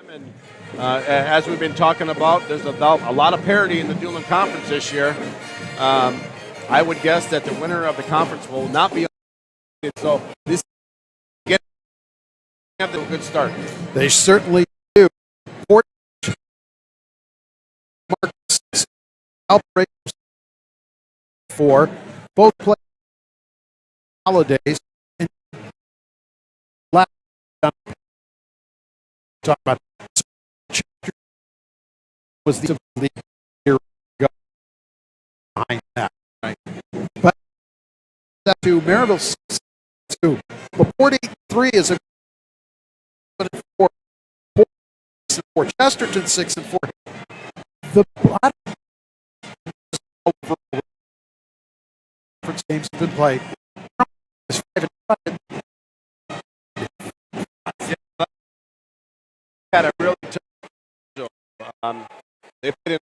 And as we've been talking about, there's a lot of parity in the Dueling Conference this year. I would guess that the winner of the conference will not be undefeated. So this get have a good start. They certainly do. Portage, Marcus, Valparaiso for both play holidays and last talk about was the league year ago behind that. Right. But that to Maryville 6-2. LaPorte 8-3 is a 4 for Chesterton 6-4. The bottom conference games have been played. Is 5-5. Had a really tough. They played in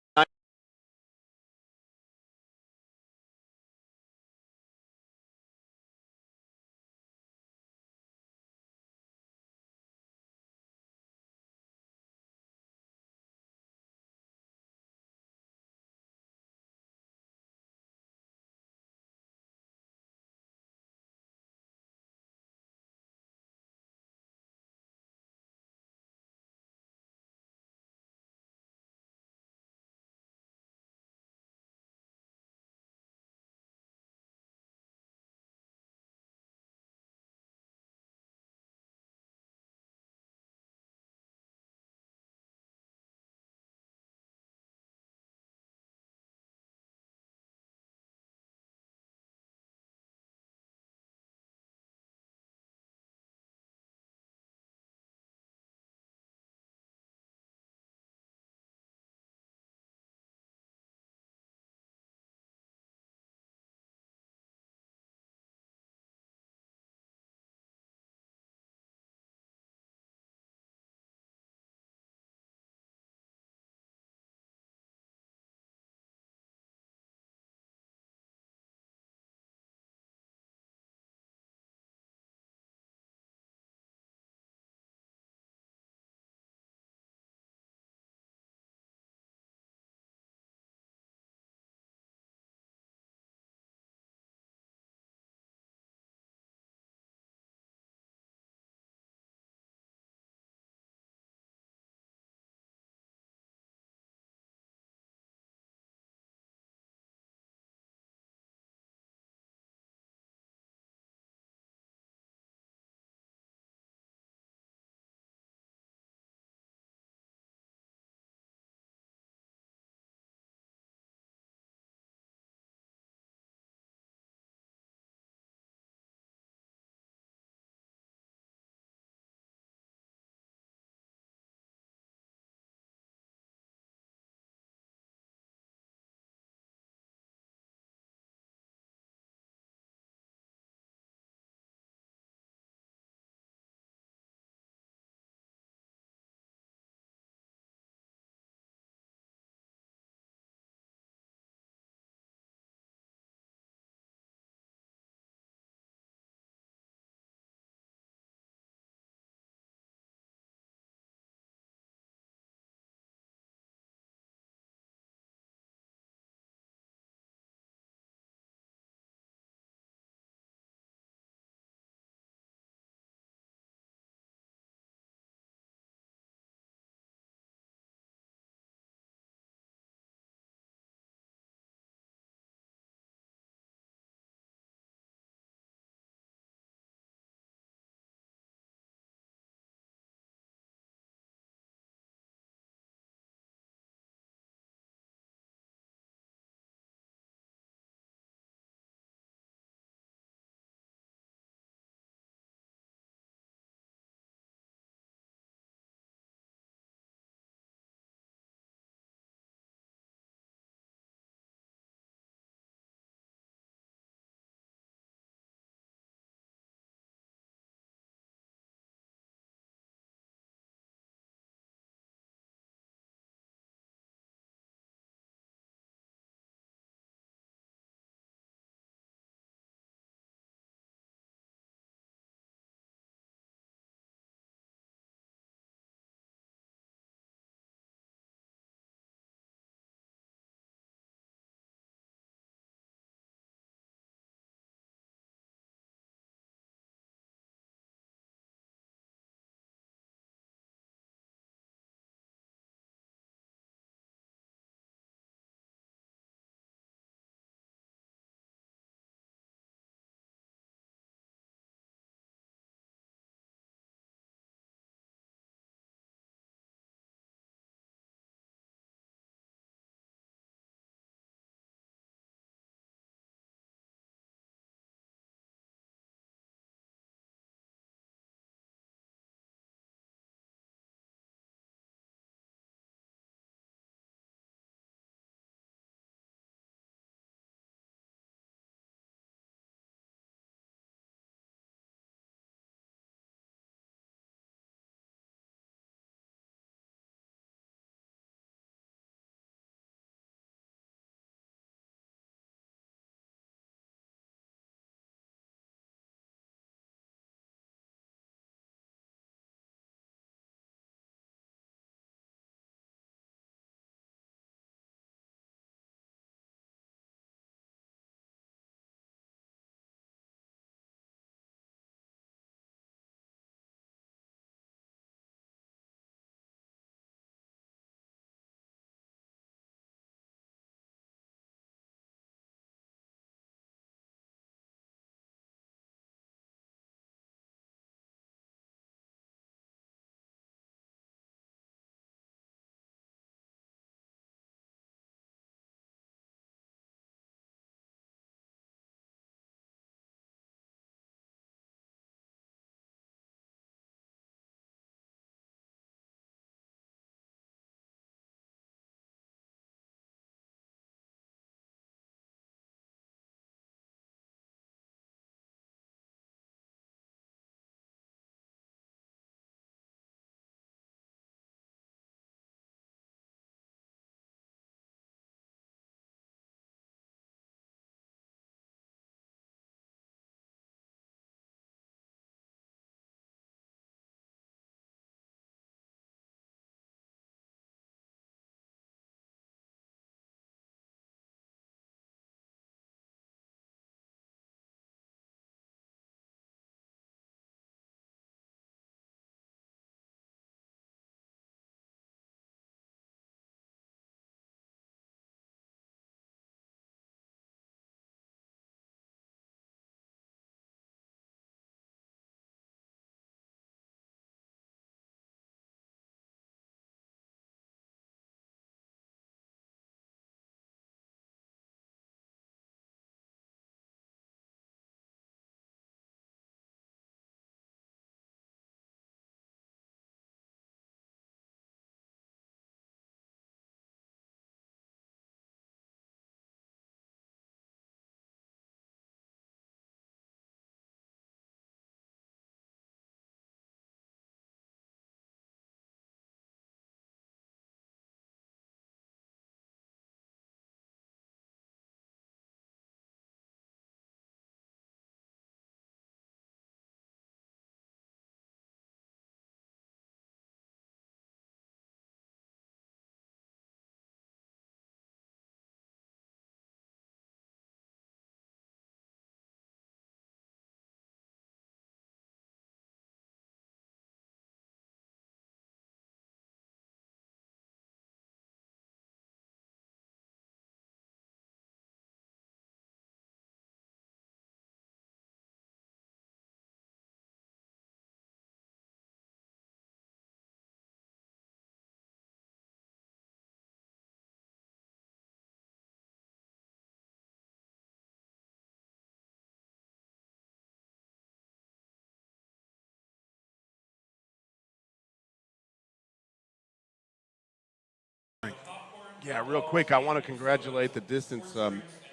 Yeah, real quick, I want to congratulate the distance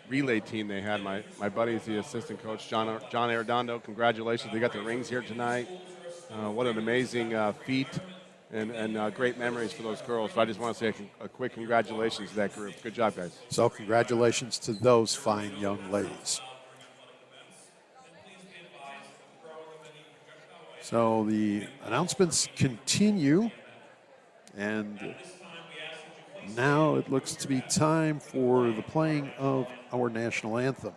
relay team they had. My buddy is the assistant coach, John Arredondo. Congratulations. They got the rings here tonight. What an amazing feat and great memories for those girls. So I just want to say a quick congratulations to that group. Good job, guys. So congratulations to those fine young ladies. So the announcements continue, and now it looks to be time for the playing of our national anthem.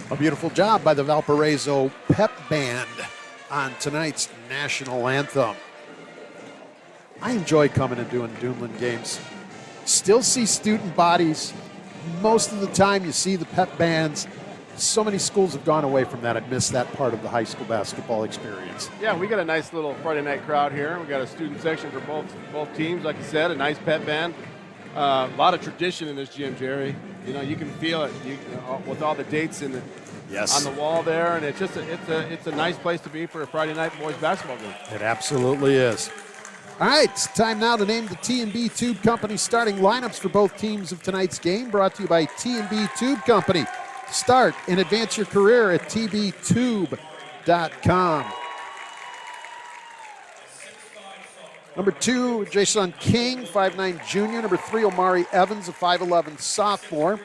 A beautiful job by the Valparaiso Pep Band on tonight's national anthem. I enjoy coming and doing Duneland games. Still see student bodies. Most of the time you see the pep bands. So many schools have gone away from that. I miss that part of the high school basketball experience. Yeah, we got a nice little Friday night crowd here. We got a student section for both teams, like you said, a nice pep band. A lot of tradition in this gym, Jerry. You know, you can feel it with all the dates on the wall there, and it's a nice place to be for a Friday night boys basketball game. It absolutely is. All right, it's time now to name the T&B Tube Company starting lineups for both teams of tonight's game, brought to you by T&B Tube Company. Start and advance your career at tbtube.com. Number 2, Jason King, 5'9" junior. Number 3, Omari Evans, a 5'11" sophomore.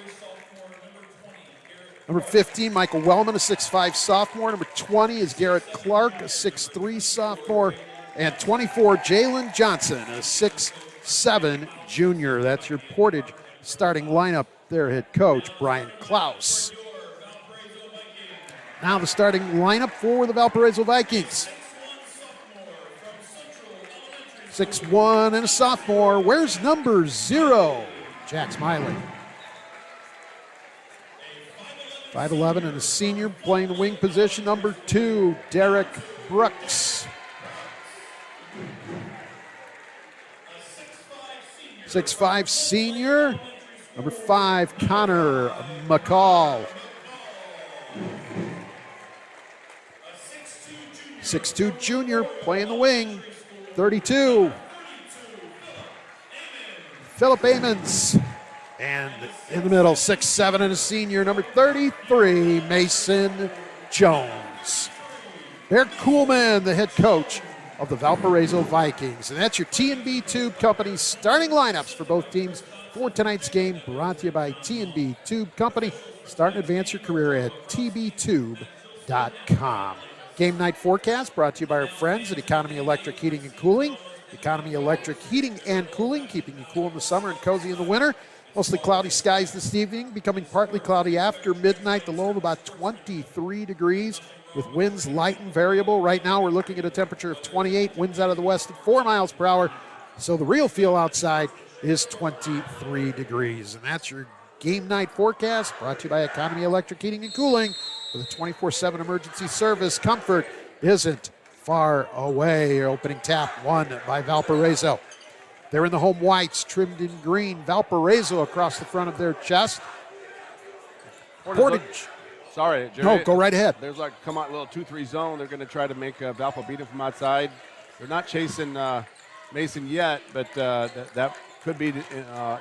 Number 15, Michael Wellman, a 6'5" sophomore. Number 20 is Garrett Clark, a 6'3" sophomore. And 24, Jalen Johnson, a 6'7" junior. That's your Portage starting lineup. Their head coach, Brian Klaus. Now the starting lineup for the Valparaiso Vikings. 6'1" and a sophomore. Where's number 0? Jack Smiley. 5'11" and a senior playing the wing position. Number 2, Derek Brooks. 6'5" senior. Number 5, Connor McCall. 6'2" junior playing the wing. 32, Philip Amons. And in the middle, 6'7" and a senior, number 33, Mason Jones. Bear Kuhlman, the head coach of the Valparaiso Vikings. And that's your T&B Tube Company starting lineups for both teams for tonight's game, brought to you by T&B Tube Company. Start and advance your career at tbtube.com. Game night forecast brought to you by our friends at Economy Electric Heating and Cooling. Economy Electric Heating and Cooling, keeping you cool in the summer and cozy in the winter. Mostly cloudy skies this evening, becoming partly cloudy after midnight. The low of about 23 degrees with winds light and variable. Right now we're looking at a temperature of 28, winds out of the west at 4 miles per hour. So the real feel outside is 23 degrees. And that's your game night forecast brought to you by Economy Electric Heating and Cooling. With a 24/7 emergency service, comfort isn't far away. Opening tap won by Valparaiso. They're in the home whites, trimmed in green. Valparaiso across the front of their chest. Portage. Sorry, Jerry. No, go right ahead. There's like come out a little 2-3 zone. They're going to try to make Valpo beat him from outside. They're not chasing Mason yet, but that could be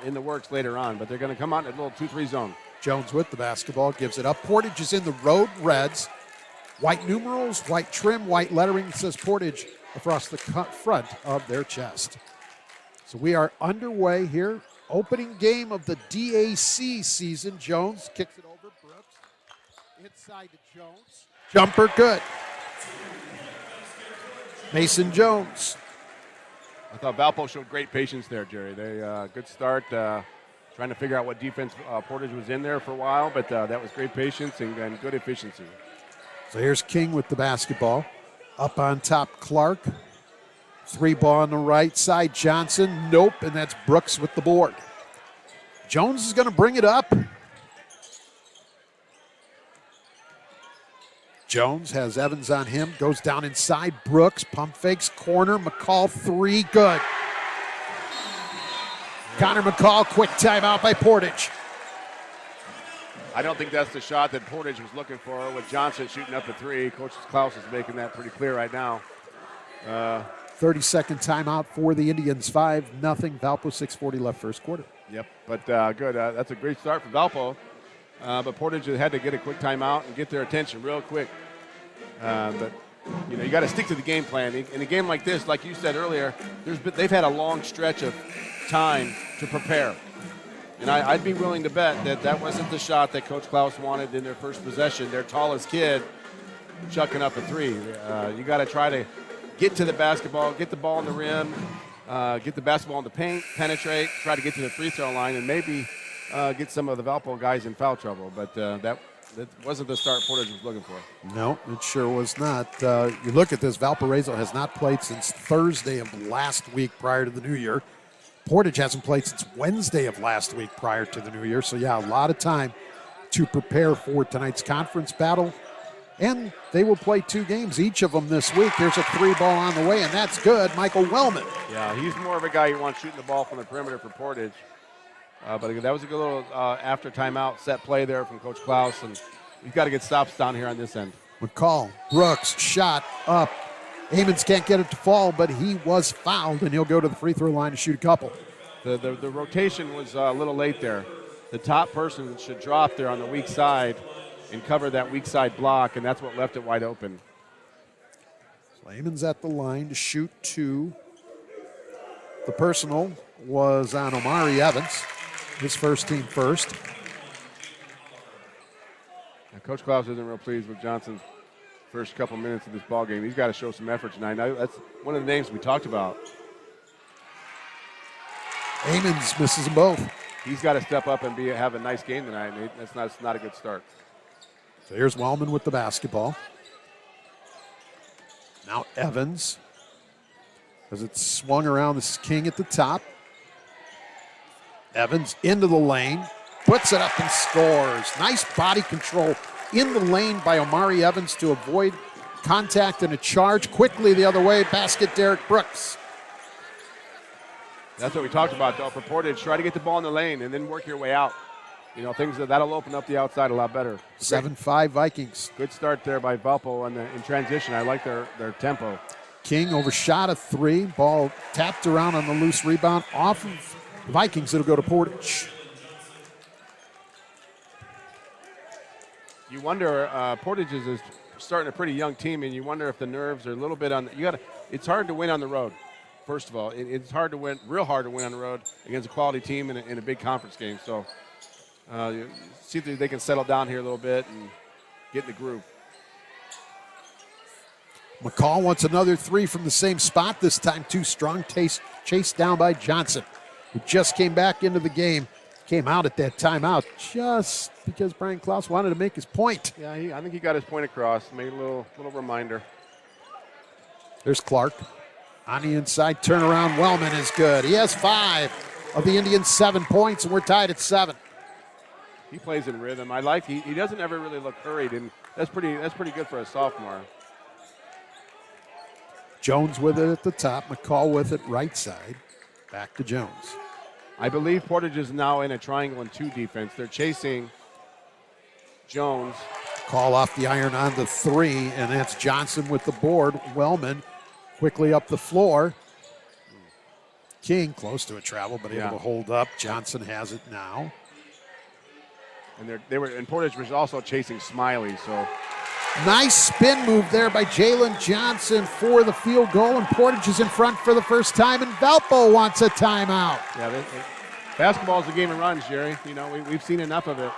in the works later on, but they're going to come out in a little 2-3 zone. Jones with the basketball, gives it up. Portage is in the road reds. White numerals, white trim, white lettering. It says Portage across the front of their chest. So we are underway here. Opening game of the DAC season. Jones kicks it over. Brooks. Inside to Jones. Jumper good. Mason Jones. I thought Valpo showed great patience there, Jerry. They good start, trying to figure out what defense Portage was in there for a while, but that was great patience and good efficiency. So here's King with the basketball. Up on top, Clark. 3 ball on the right side, Johnson. Nope, and that's Brooks with the board. Jones is going to bring it up. Jones has Evans on him, goes down inside. Brooks, pump fakes, corner. McCall, 3, good. Connor McCall, quick timeout by Portage. I don't think that's the shot that Portage was looking for with Johnson shooting up the 3. Coach Klaus is making that pretty clear right now. 30-second timeout for the Indians, 5-0. Valpo, 6:40 left first quarter. Yep, but good. That's a great start for Valpo. But Portage had to get a quick timeout and get their attention real quick. But you got to stick to the game plan. In a game like this, like you said earlier, they've had a long stretch of time to prepare. And I'd be willing to bet that wasn't the shot that Coach Klaus wanted in their first possession. Their tallest kid chucking up a 3. You got to try to get to the basketball, get the ball in the rim, get the basketball in the paint, penetrate, try to get to the free throw line, and maybe get some of the Valpo guys in foul trouble. But that wasn't the start Portage was looking for. No, it sure was not. You look at this, Valparaiso has not played since Thursday of last week prior to the new year. Portage hasn't played since Wednesday of last week prior to the new year. So, yeah, a lot of time to prepare for tonight's conference battle. And they will play 2 games, each of them this week. There's a 3 ball on the way, and that's good. Michael Wellman. Yeah, he's more of a guy who wants shooting the ball from the perimeter for Portage. But that was a good little after timeout set play there from Coach Klaus, and we've got to get stops down here on this end. McCall, Brooks, shot up. Amons can't get it to fall, but he was fouled, and he'll go to the free throw line to shoot a couple. The rotation was a little late there. The top person should drop there on the weak side and cover that weak side block, and that's what left it wide open. So Amons at the line to shoot 2. The personal was on Omari Evans, his first team first. Now, Coach Klaus isn't real pleased with Johnson's first couple minutes of this ball game. He's got to show some effort tonight. Now, that's one of the names we talked about. Amons misses them both. He's got to step up and have a nice game tonight. And that's not a good start. So here's Wellman with the basketball. Now Evans, as it's swung around, this is King at the top. Evans into the lane, puts it up and scores. Nice body control in the lane by Omari Evans to avoid contact and a charge. Quickly the other way, basket Derek Brooks. That's what we talked about, though, for Portage. Try to get the ball in the lane and then work your way out. Things that'll open up the outside a lot better. 7-5 Vikings. Good start there by Valpo in transition. I like their tempo. King overshot a 3. Ball tapped around on the loose rebound off of the Vikings. It'll go to Portage. You wonder, Portage is starting a pretty young team, and you wonder if the nerves are a little bit on. It's hard to win on the road. First of all, it's hard to win, real hard to win on the road against a quality team in a big conference game. So, see if they can settle down here a little bit and get in the groove. McCall wants another 3 from the same spot. This time too strong. Chased down by Johnson, who just came back into the game. Came out at that timeout just because Brian Klaus wanted to make his point. Yeah, I think he got his point across. Made a little reminder. There's Clark. On the inside, turnaround. Wellman is good. He has 5 of the Indians' 7 points, and we're tied at 7. He plays in rhythm. He doesn't ever really look hurried, and that's pretty good for a sophomore. Jones with it at the top. McCall with it right side. Back to Jones. I believe Portage is now in a triangle and 2 defense. They're chasing Jones. Call off the iron on the 3, and that's Johnson with the board. Wellman quickly up the floor. King close to a travel, but able to hold up. Johnson has it now. And Portage was also chasing Smiley, so. Nice spin move there by Jalen Johnson for the field goal, and Portage is in front for the first time, and Valpo wants a timeout. Yeah, basketball is a game of runs, Jerry. You know, we've seen enough of it.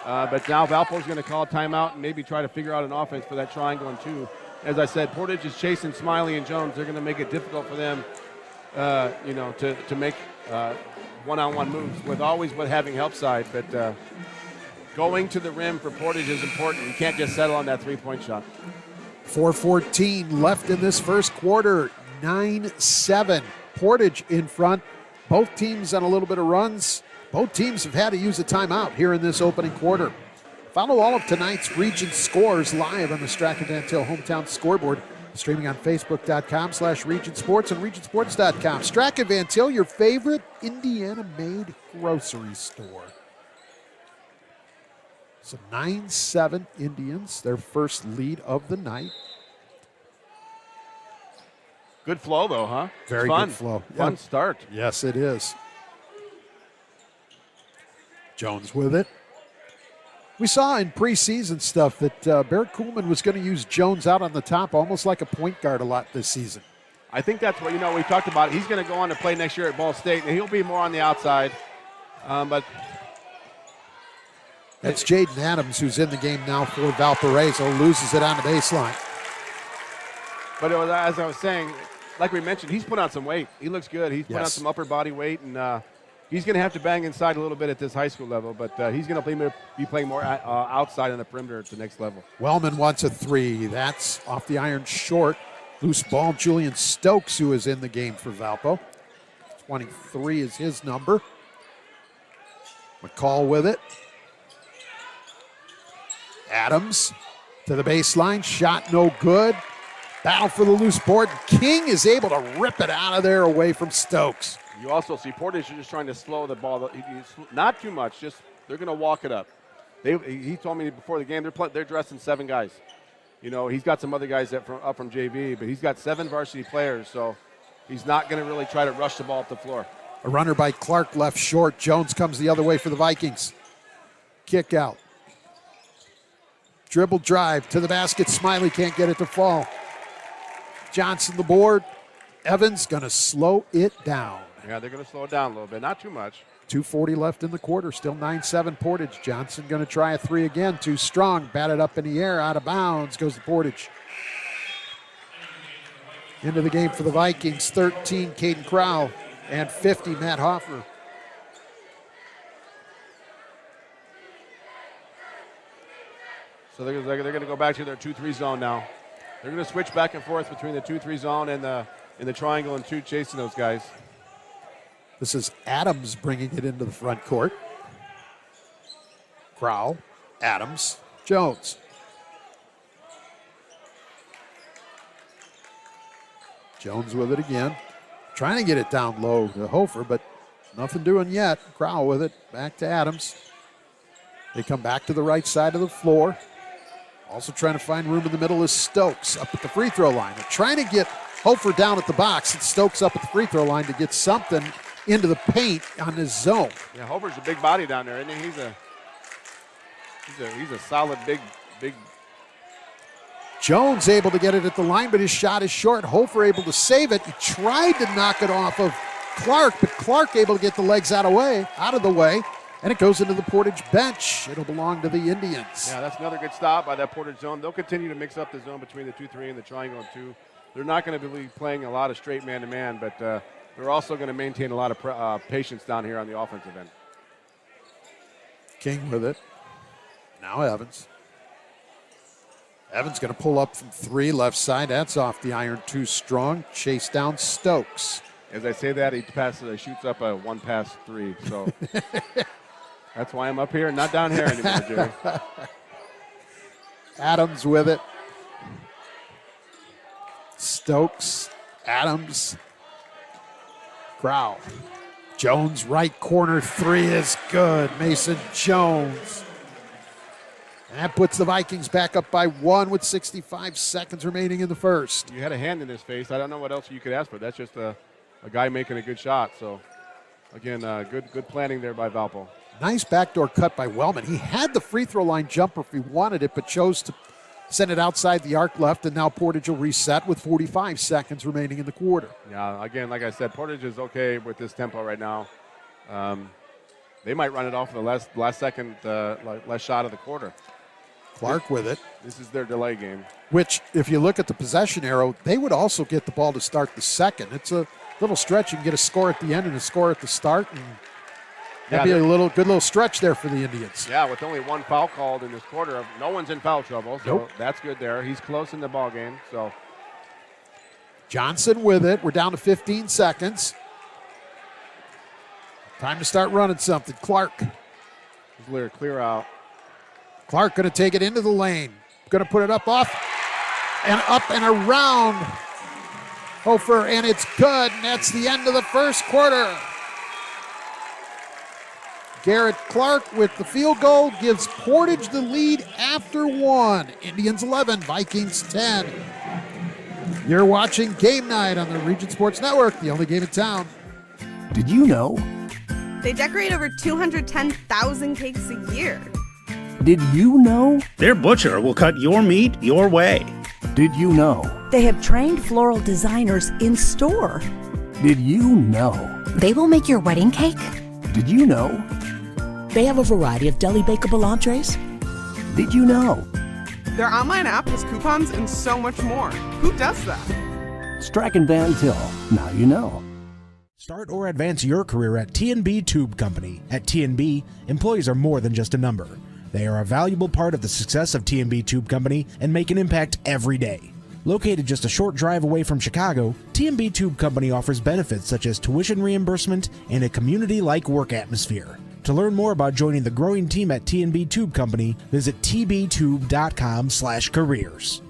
But now Valpo's going to call a timeout and maybe try to figure out an offense for that triangle and two. As I said, Portage is chasing Smiley and Jones. They're going to make it difficult for them, to make one-on-one moves with having help side. But going to the rim for Portage is important. You can't just settle on that three-point shot. 4:14 left in this first quarter. 9-7. Portage in front. Both teams on a little bit of runs. Both teams have had to use a timeout here in this opening quarter. Follow all of tonight's Region scores live on the Straka Van Til Hometown Scoreboard, streaming on Facebook.com/Region Sports and RegionSports.com. Straka Van Til, your favorite Indiana-made grocery store. So 9-7 Indians, their first lead of the night. Good flow, though, huh? Very good flow. Fun start. Yes, it is. Jones with it. We saw in preseason stuff that Barrett Kuhlman was going to use Jones out on the top, almost like a point guard a lot this season. I think that's what, we talked about. He's going to go on to play next year at Ball State, and he'll be more on the outside. But that's Jaden Adams, who's in the game now for Valparaiso, loses it on the baseline. But as I was saying, like we mentioned, he's put on some weight. He looks good. He's put on some upper body weight, and he's going to have to bang inside a little bit at this high school level, but he's going to be playing more outside on the perimeter at the next level. Wellman wants a three. That's off the iron short. Loose ball, Julian Stokes, who is in the game for Valpo. 23 is his number. McCall with it. Adams to the baseline. Shot no good. Battle for the loose board. King is able to rip it out of there away from Stokes. You also see Portage just trying to slow the ball. Not too much. Just they're going to walk it up. He told me before the game they're dressing 7 guys. He's got some other guys up from JV, but he's got 7 varsity players, so he's not going to really try to rush the ball up the floor. A runner by Clark left short. Jones comes the other way for the Vikings. Kick out. Dribble drive to the basket. Smiley can't get it to fall. Johnson the board. Evans going to slow it down. Yeah, they're going to slow it down a little bit. Not too much. 2:40 left in the quarter. Still 9-7 Portage. Johnson going to try a three again. Too strong. Batted up in the air. Out of bounds goes the Portage. Into the game for the Vikings. 13, Caden Crowell. And 50, Matt Hoffner. So they're going to go back to their 2-3 zone now. They're going to switch back and forth between the 2-3 zone and the triangle and 2, chasing those guys. This is Adams bringing it into the front court. Crowell, Adams, Jones. Jones with it again. Trying to get it down low to Hofer, but nothing doing yet. Crowell with it. Back to Adams. They come back to the right side of the floor. Also trying to find room in the middle is Stokes up at the free throw line. They're trying to get Hofer down at the box and Stokes up at the free throw line to get something into the paint on his zone. Yeah, Hofer's a big body down there, isn't he? He's a solid big. Jones able to get it at the line, but his shot is short. Hofer able to save it. He tried to knock it off of Clark, but Clark able to get the legs out of the way, and it goes into the Portage bench. It'll belong to the Indians. Yeah, that's another good stop by that Portage zone. They'll continue to mix up the zone between the 2-3 and the triangle and 2. They're not going to be playing a lot of straight man-to-man, but they're also going to maintain a lot of patience down here on the offensive end. King with it. Now Evans. Evans going to pull up from 3, left side. That's off the iron, too strong. Chase down Stokes. As I say that, he shoots up a 1-pass 3. So that's why I'm up here and not down here anymore, Jerry. Adams with it. Stokes, Adams, Crowell. Jones, right corner 3 is good. Mason Jones. That puts the Vikings back up by 1 with 65 seconds remaining in the first. You had a hand in his face. I don't know what else you could ask for. That's just a guy making a good shot. So, again, good planning there by Valpo. Nice backdoor cut by Wellman. He had the free throw line jumper if he wanted it, but chose to send it outside the arc left, and now Portage will reset with 45 seconds remaining in the quarter. Yeah, again, like I said, Portage is okay with this tempo right now. They might run it off in the last second, last shot of the quarter. Clark with it. This is their delay game. Which, if you look at the possession arrow, they would also get the ball to start the second. It's a little stretch. You can get a score at the end and a score at the start. And that'd be a good little stretch there for the Indians. Yeah, with only one foul called in this quarter, no one's in foul trouble, so Nope. That's good there. He's close in the ball game. So Johnson with it. We're down to 15 seconds. Time to start running something. Clark. Clear out. Clark going to take it into the lane. Going to put it up off and around Hofer, and it's good. And that's the end of the first quarter. Garrett Clark with the field goal gives Portage the lead after one. Indians 11, Vikings 10. You're watching Game Night on the Region Sports Network, the only game in town. Did you know? They decorate over 210,000 cakes a year. Did you know? Their butcher will cut your meat your way. Did you know? They have trained floral designers in store. Did you know? They will make your wedding cake. Did you know? They have a variety of deli bakeable entrees. Did you know? Their online app has coupons and so much more. Who does that? Strack & Van Til. Now you know. Start or advance your career at T&B Tube Company. At T&B, employees are more than just a number. They are a valuable part of the success of T&B Tube Company and make an impact every day. Located just a short drive away from Chicago, T&B Tube Company offers benefits such as tuition reimbursement and a community-like work atmosphere. To learn more about joining the growing team at T&B Tube Company, visit tbtube.com/careers.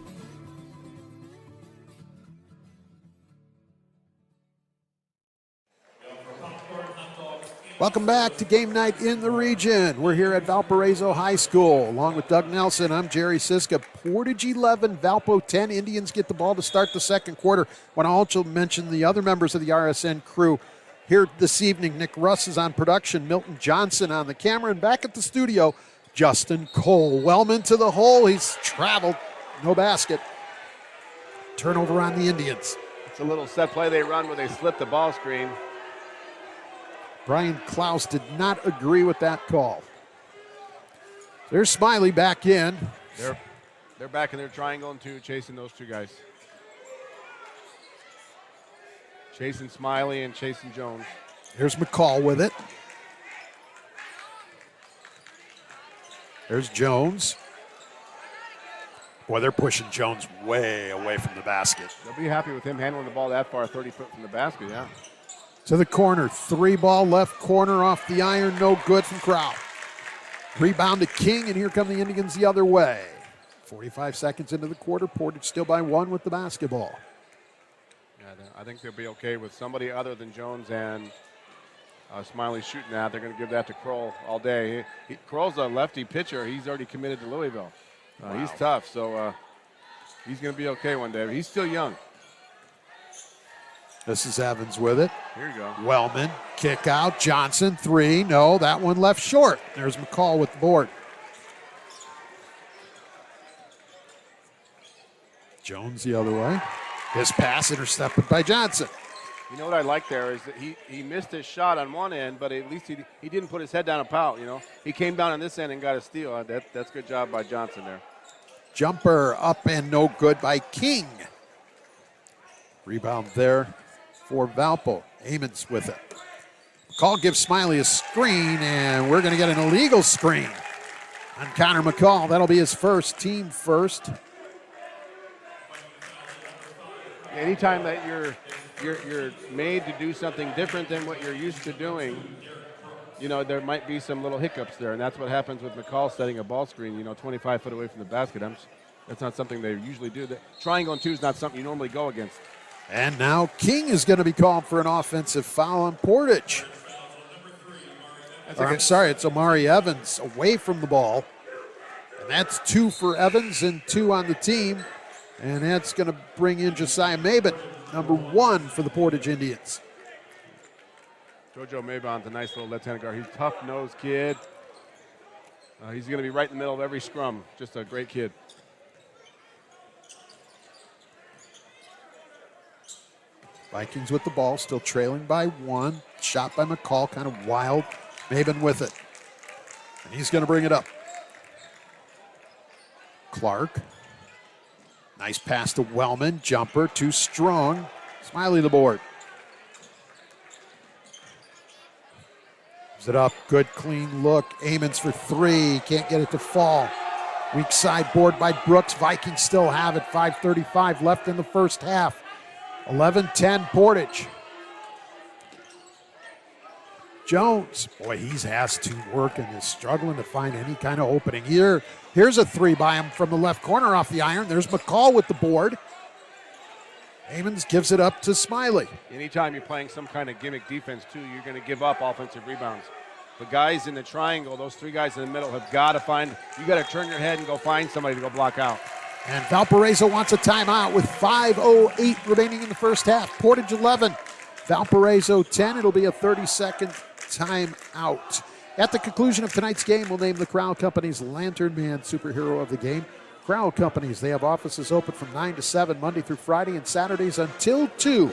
Welcome back to Game Night in the Region. We're here at Valparaiso High School. Along with Doug Nelson, I'm Jerry Siska. Portage 11, Valpo 10. Indians get the ball to start the second quarter. I want to also mention the other members of the RSN crew here this evening. Nick Russ is on production, Milton Johnson on the camera, and back at the studio, Justin Cole. Wellman to the hole. He's traveled. No basket. Turnover on the Indians. It's a little set play they run where they slip the ball screen. Brian Klaus did not agree with that call. There's Smiley back in. They're back in their triangle and two, chasing those two guys. Chasing Smiley and chasing Jones. Here's McCall with it. There's Jones. Boy, they're pushing Jones way away from the basket. They'll be happy with him handling the ball that far, 30 foot from the basket, yeah. To the corner, three ball left corner off the iron, no good from Crow. Rebound to King, and here come the Indians the other way. 45 seconds into the quarter, Portage still by one with the basketball. Yeah, I think they'll be okay with somebody other than Jones and Smiley shooting that. They're going to give that to Kroll all day. Kroll's a lefty pitcher. He's already committed to Louisville. Wow. He's tough, so he's going to be okay one day. He's still young. This is Evans with it. Here you go. Wellman, kick out. Johnson, three. No, that one left short. There's McCall with the board. Jones the other way. His pass intercepted by Johnson. You know what I like there is that he missed his shot on one end, but at least he didn't put his head down and pout, you know. He came down on this end and got a steal. That's a good job by Johnson there. Jumper up and no good by King. Rebound there for Valpo. Amons with it. McCall gives Smiley a screen, and we're going to get an illegal screen on Connor McCall. That'll be his first, team first. Anytime that you're made to do something different than what you're used to doing, you know, there might be some little hiccups there, and that's what happens with McCall setting a ball screen, 25 foot away from the basket. That's not something they usually do. Triangle and two is not something you normally go against. And now King is going to be called for an offensive foul on Portage. It's Omari Evans away from the ball. And that's two for Evans and two on the team. And that's going to bring in Josiah Maben, number one for the Portage Indians. Jojo Maybon's a nice little left-handed guard. He's a tough-nosed kid. He's going to be right in the middle of every scrum. Just a great kid. Vikings with the ball, still trailing by 1. Shot by McCall, kind of wild. Maben with it. And he's going to bring it up. Clark. Nice pass to Wellman. Jumper, too strong. Smiley the board. Gives it up. Good, clean look. Amons for 3. Can't get it to fall. Weak side board by Brooks. Vikings still have it. 5:35 left in the first half. 11-10 Portage. Jones, boy, he's has to work and is struggling to find any kind of opening. Here's a 3 by him from the left corner off the iron. There's McCall with the board. Amons gives it up to Smiley. Anytime you're playing some kind of gimmick defense, too, you're going to give up offensive rebounds. The guys in the triangle, those 3 guys in the middle, have got to find, you got to turn your head and go find somebody to go block out. And Valparaiso wants a timeout with 5:08 remaining in the first half. Portage 11, Valparaiso 10. It'll be a 30-second timeout. At the conclusion of tonight's game, we'll name the Crowell Companies Lantern Man superhero of the game. Crowell Companies, they have offices open from 9 to 7 Monday through Friday and Saturdays until 2,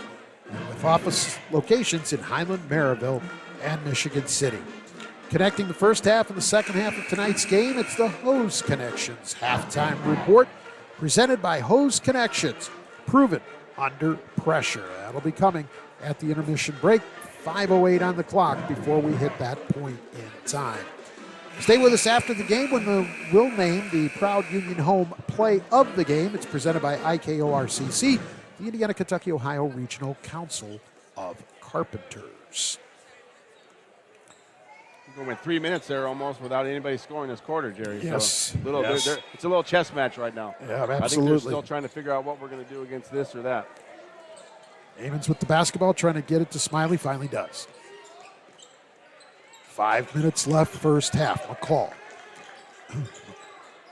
and with office locations in Highland, Maryville, and Michigan City. Connecting the first half and the second half of tonight's game, it's the Hose Connections halftime report, presented by Hose Connections, proven under pressure. That'll be coming at the intermission break. 5:08 on the clock before we hit that point in time. Stay with us after the game when we'll name the proud Union home play of the game. It's presented by IKORCC, the Indiana, Kentucky, Ohio Regional Council of Carpenters. We went 3 minutes there almost without anybody scoring this quarter, Jerry. Yes. So Yes. It's a little chess match right now. Yeah, I think absolutely. they're still trying to figure out what we're going to do against this or that. Amons with the basketball, trying to get it to Smiley, finally does. 5 minutes left, first half. McCall.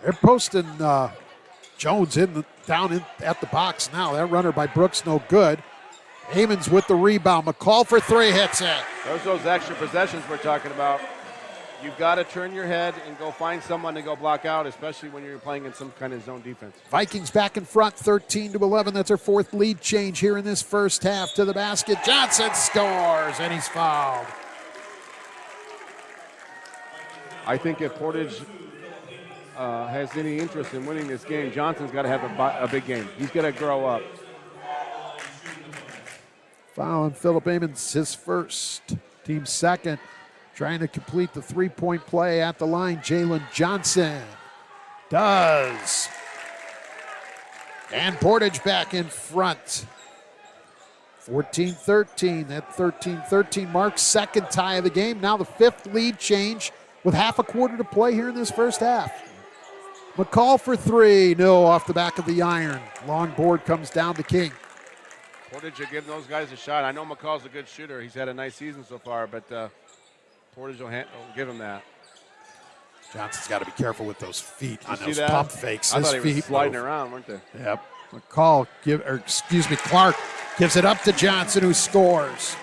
They're posting Jones down at the box now. That runner by Brooks, no good. Amons with the rebound. McCall for 3, hits it. Those extra possessions we're talking about. You've got to turn your head and go find someone to go block out, especially when you're playing in some kind of zone defense. Vikings back in front, 13-11. That's our 4th lead change here in this first half. To the basket, Johnson scores, and he's fouled. I think if Portage has any interest in winning this game, Johnson's got to have a big game. He's got to grow up. Foul on Philip Amons, his first, team second. Trying to complete the 3-point play at the line, Jalen Johnson does. And Portage back in front. 14-13, that 13-13 marks second tie of the game. Now the 5th lead change with half a quarter to play here in this first half. McCall for 3, no, off the back of the iron. Long board comes down to King. Portage are giving those guys a shot. I know McCall's a good shooter. He's had a nice season so far, but Portage will give him that. Johnson's got to be careful with those feet on see those that? pump fakes. I His thought he was feet sliding move. around, weren't they? Yep. McCall, Clark gives it up to Johnson, who scores.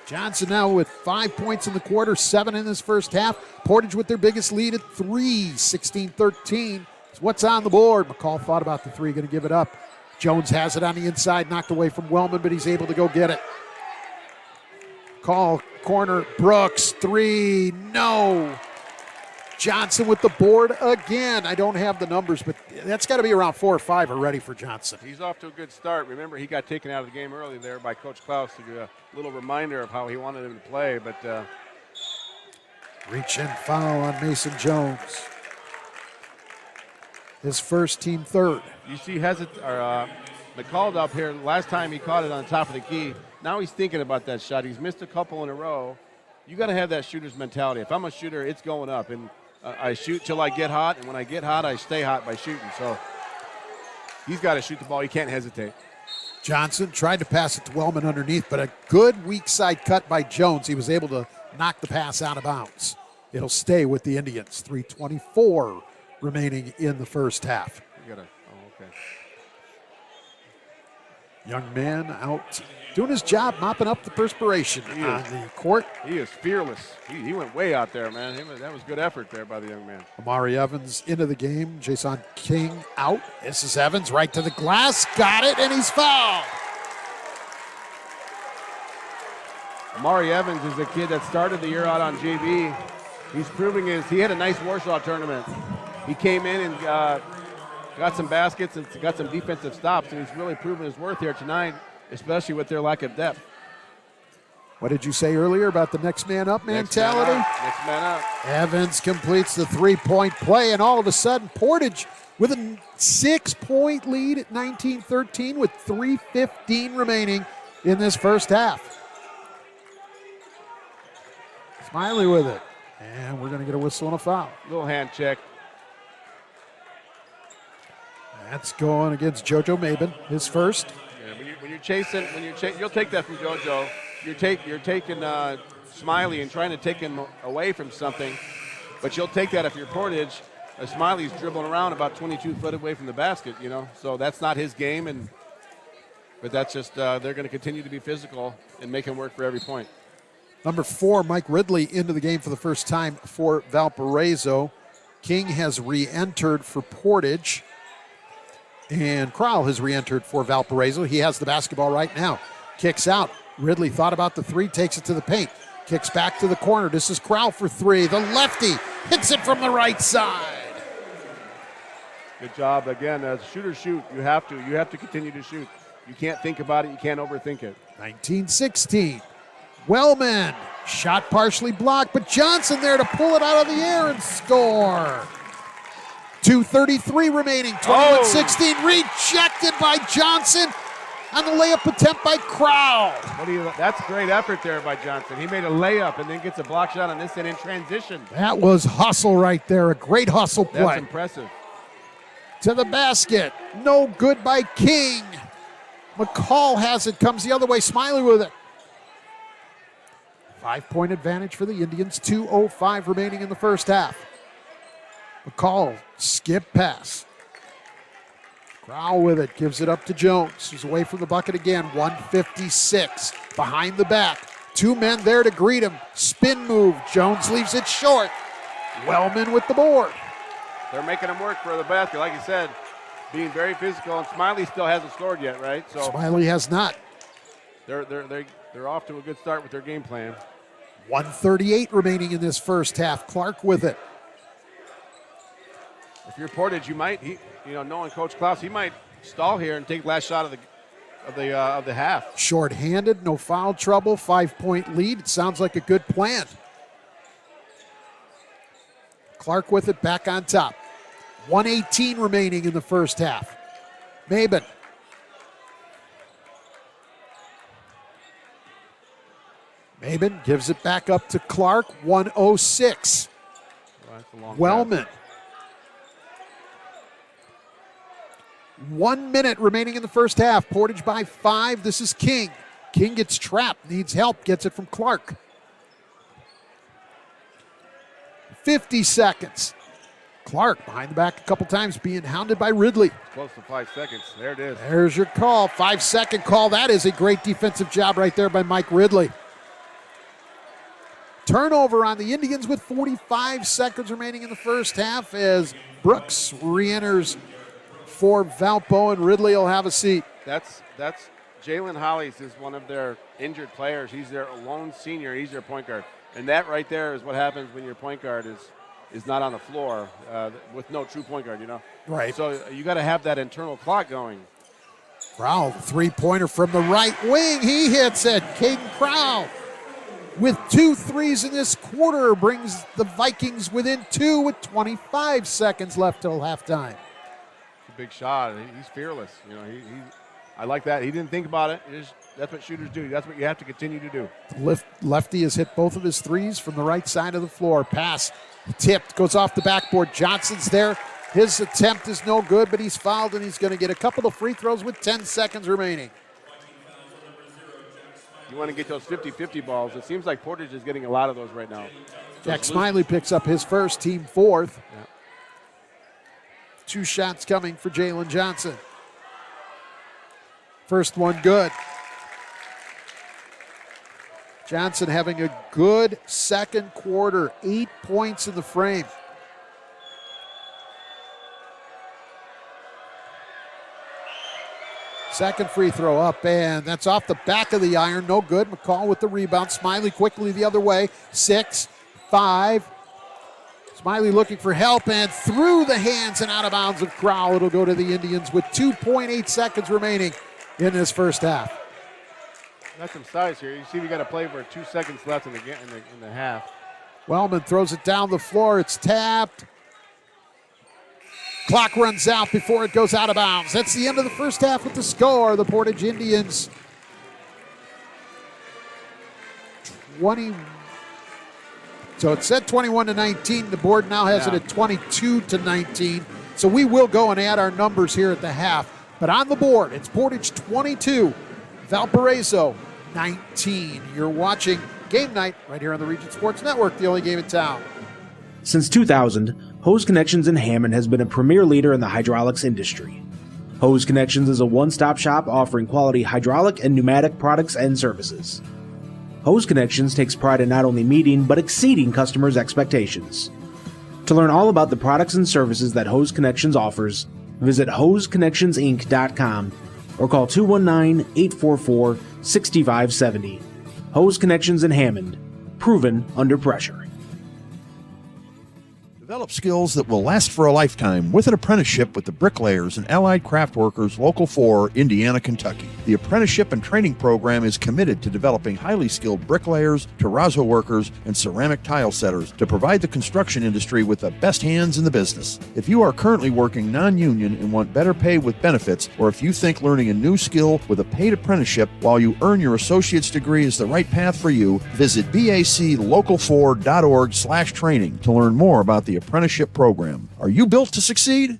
Johnson now with 5 points in the quarter, 7 in this first half. Portage with their biggest lead at 3, 16-13. What's on the board? McCall thought about the 3, going to give it up. Jones has it on the inside, knocked away from Wellman, but he's able to go get it. Call, corner, Brooks, 3, no. Johnson with the board again. I don't have the numbers, but that's got to be around 4 or 5 already for Johnson. He's off to a good start. Remember, he got taken out of the game early there by Coach Klaus to do a little reminder of how he wanted him to play, but Reach and foul on Mason Jones. His first, team third. you see McCall up here. Last time he caught it on top of the key. Now he's thinking about that shot. He's missed a couple in a row. You got to have that shooter's mentality. If I'm a shooter, it's going up, and I shoot till I get hot, and when I get hot, I stay hot by shooting. So he's got to shoot the ball. He can't hesitate. Johnson tried to pass it to Wellman underneath, but a good weak side cut by Jones. He was able to knock the pass out of bounds. It'll stay with the Indians. 3:24 remaining in the first half. Young man out doing his job, mopping up the perspiration on the court. He is fearless. He went way out there, man. That was good effort there by the young man. Amari Evans into the game. Jason King out. This is Evans right to the glass. Got it, and he's fouled. Amari Evans is a kid that started the year out on JV. He's proving he had a nice Warsaw tournament. He came in and got some baskets and got some defensive stops, and he's really proven his worth here tonight, especially with their lack of depth. What did you say earlier about the next man up mentality? Next man up. Evans completes the three-point play, and all of a sudden, Portage with a 6-point lead at 19-13 with 3:15 remaining in this first half. Smiley with it, and we're going to get a whistle and a foul. Little hand check. That's going against JoJo Mabin, his first. Yeah, when you're chasing, you'll take that from JoJo. You're taking Smiley and trying to take him away from something, but you'll take that if you're Portage. Smiley's dribbling around about 22 foot away from the basket, so that's not his game. But that's just they're going to continue to be physical and make him work for every point. Number 4, Mike Ridley into the game for the first time for Valparaiso. King has re-entered for Portage. And Crowell has re-entered for Valparaiso. He has the basketball right now. Kicks out. Ridley thought about the three, takes it to the paint. Kicks back to the corner. This is Crowell for three. The lefty hits it from the right side. Good job. Again, as shooters shoot, you have to continue to shoot. You can't think about it. You can't overthink it. 19-16. Wellman, shot partially blocked, but Johnson there to pull it out of the air and score. 2:33 remaining, 21-16, rejected by Johnson on the layup attempt by Crowell. That's great effort there by Johnson. He made a layup and then gets a block shot on this end in transition. That was hustle right there, a great hustle play. That's impressive. To the basket, no good by King. McCall has it, comes the other way, Smiley with it. 5-point advantage for the Indians, 2:05 remaining in the first half. McCall, skip pass. Crowell with it, gives it up to Jones, who's away from the bucket again, 156, behind the back. 2 men there to greet him, spin move, Jones leaves it short. Wellman with the board. They're making him work for the basket, like you said, being very physical, and Smiley still hasn't scored yet, right? So Smiley has not. They're off to a good start with their game plan. 1:38 remaining in this first half. Clark with it. If you're Portage, you might, knowing Coach Klaus, he might stall here and take the last shot of the half. Short-handed, no foul trouble, 5-point lead. It sounds like a good plan. Clark with it, back on top. 1:18 remaining in the first half. Mabin. Mabin gives it back up to Clark, 1:06. Well, that's a long Wellman. 1 minute remaining in the first half. Portage by 5. This is King. King gets trapped, needs help, gets it from Clark. 50 seconds. Clark behind the back a couple times, being hounded by Ridley. Close to 5 seconds. There it is. There's your call. 5-second call. That is a great defensive job right there by Mike Ridley. Turnover on the Indians with 45 seconds remaining in the first half as Brooks re-enters for Valpo, and Ridley will have a seat. That's Jalen Hollies is one of their injured players. He's their lone senior. He's their point guard. And that right there is what happens when your point guard is not on the floor with no true point guard, Right. So you got to have that internal clock going. Crowell, three-pointer from the right wing. He hits it. Caden Crowell with 2 threes in this quarter brings the Vikings within 2 with 25 seconds left till halftime. It's a big shot. He's fearless. I like that. He didn't think about it. That's what shooters do. That's what you have to continue to do. Lefty has hit both of his threes from the right side of the floor. Pass tipped, goes off the backboard. Johnson's there. His attempt is no good, but he's fouled, and he's going to get a couple of free throws with 10 seconds remaining. You want to get those 50-50 balls. It seems like Portage is getting a lot of those right now. Jack Smiley picks up his first, team 4th. Yeah. 2 shots coming for Jalen Johnson. First one good. Johnson having a good second quarter, 8 points in the frame. Second free throw up, and that's off the back of the iron. No good. McCall with the rebound. Smiley quickly the other way. 6, 5. Smiley looking for help, and through the hands and out of bounds of Crowell. It'll go to the Indians with 2.8 seconds remaining in this first half. That's some size here. You see we got to play for 2 seconds left in the half. Wellman throws it down the floor. It's tapped. Clock runs out before it goes out of bounds. That's the end of the first half with the score. The Portage Indians 20. So it said 21-19. The board now has it at 22-19. So we will go and add our numbers here at the half. But on the board, it's Portage 22, Valparaiso 19. You're watching Game Night right here on the Region Sports Network, the only game in town. Since 2000, Hose Connections in Hammond has been a premier leader in the hydraulics industry. Hose Connections is a one-stop shop offering quality hydraulic and pneumatic products and services. Hose Connections takes pride in not only meeting but exceeding customers' expectations. To learn all about the products and services that Hose Connections offers, visit hoseconnectionsinc.com or call 219-844-6570. Hose Connections in Hammond, proven under pressure. Develop skills that will last for a lifetime with an apprenticeship with the Bricklayers and Allied Craft Workers Local 4, Indiana, Kentucky. The apprenticeship and training program is committed to developing highly skilled bricklayers, terrazzo workers, and ceramic tile setters to provide the construction industry with the best hands in the business. If you are currently working non-union and want better pay with benefits, or if you think learning a new skill with a paid apprenticeship while you earn your associate's degree is the right path for you, visit baclocal4.org/training to learn more about the apprenticeship program. Are you built to succeed?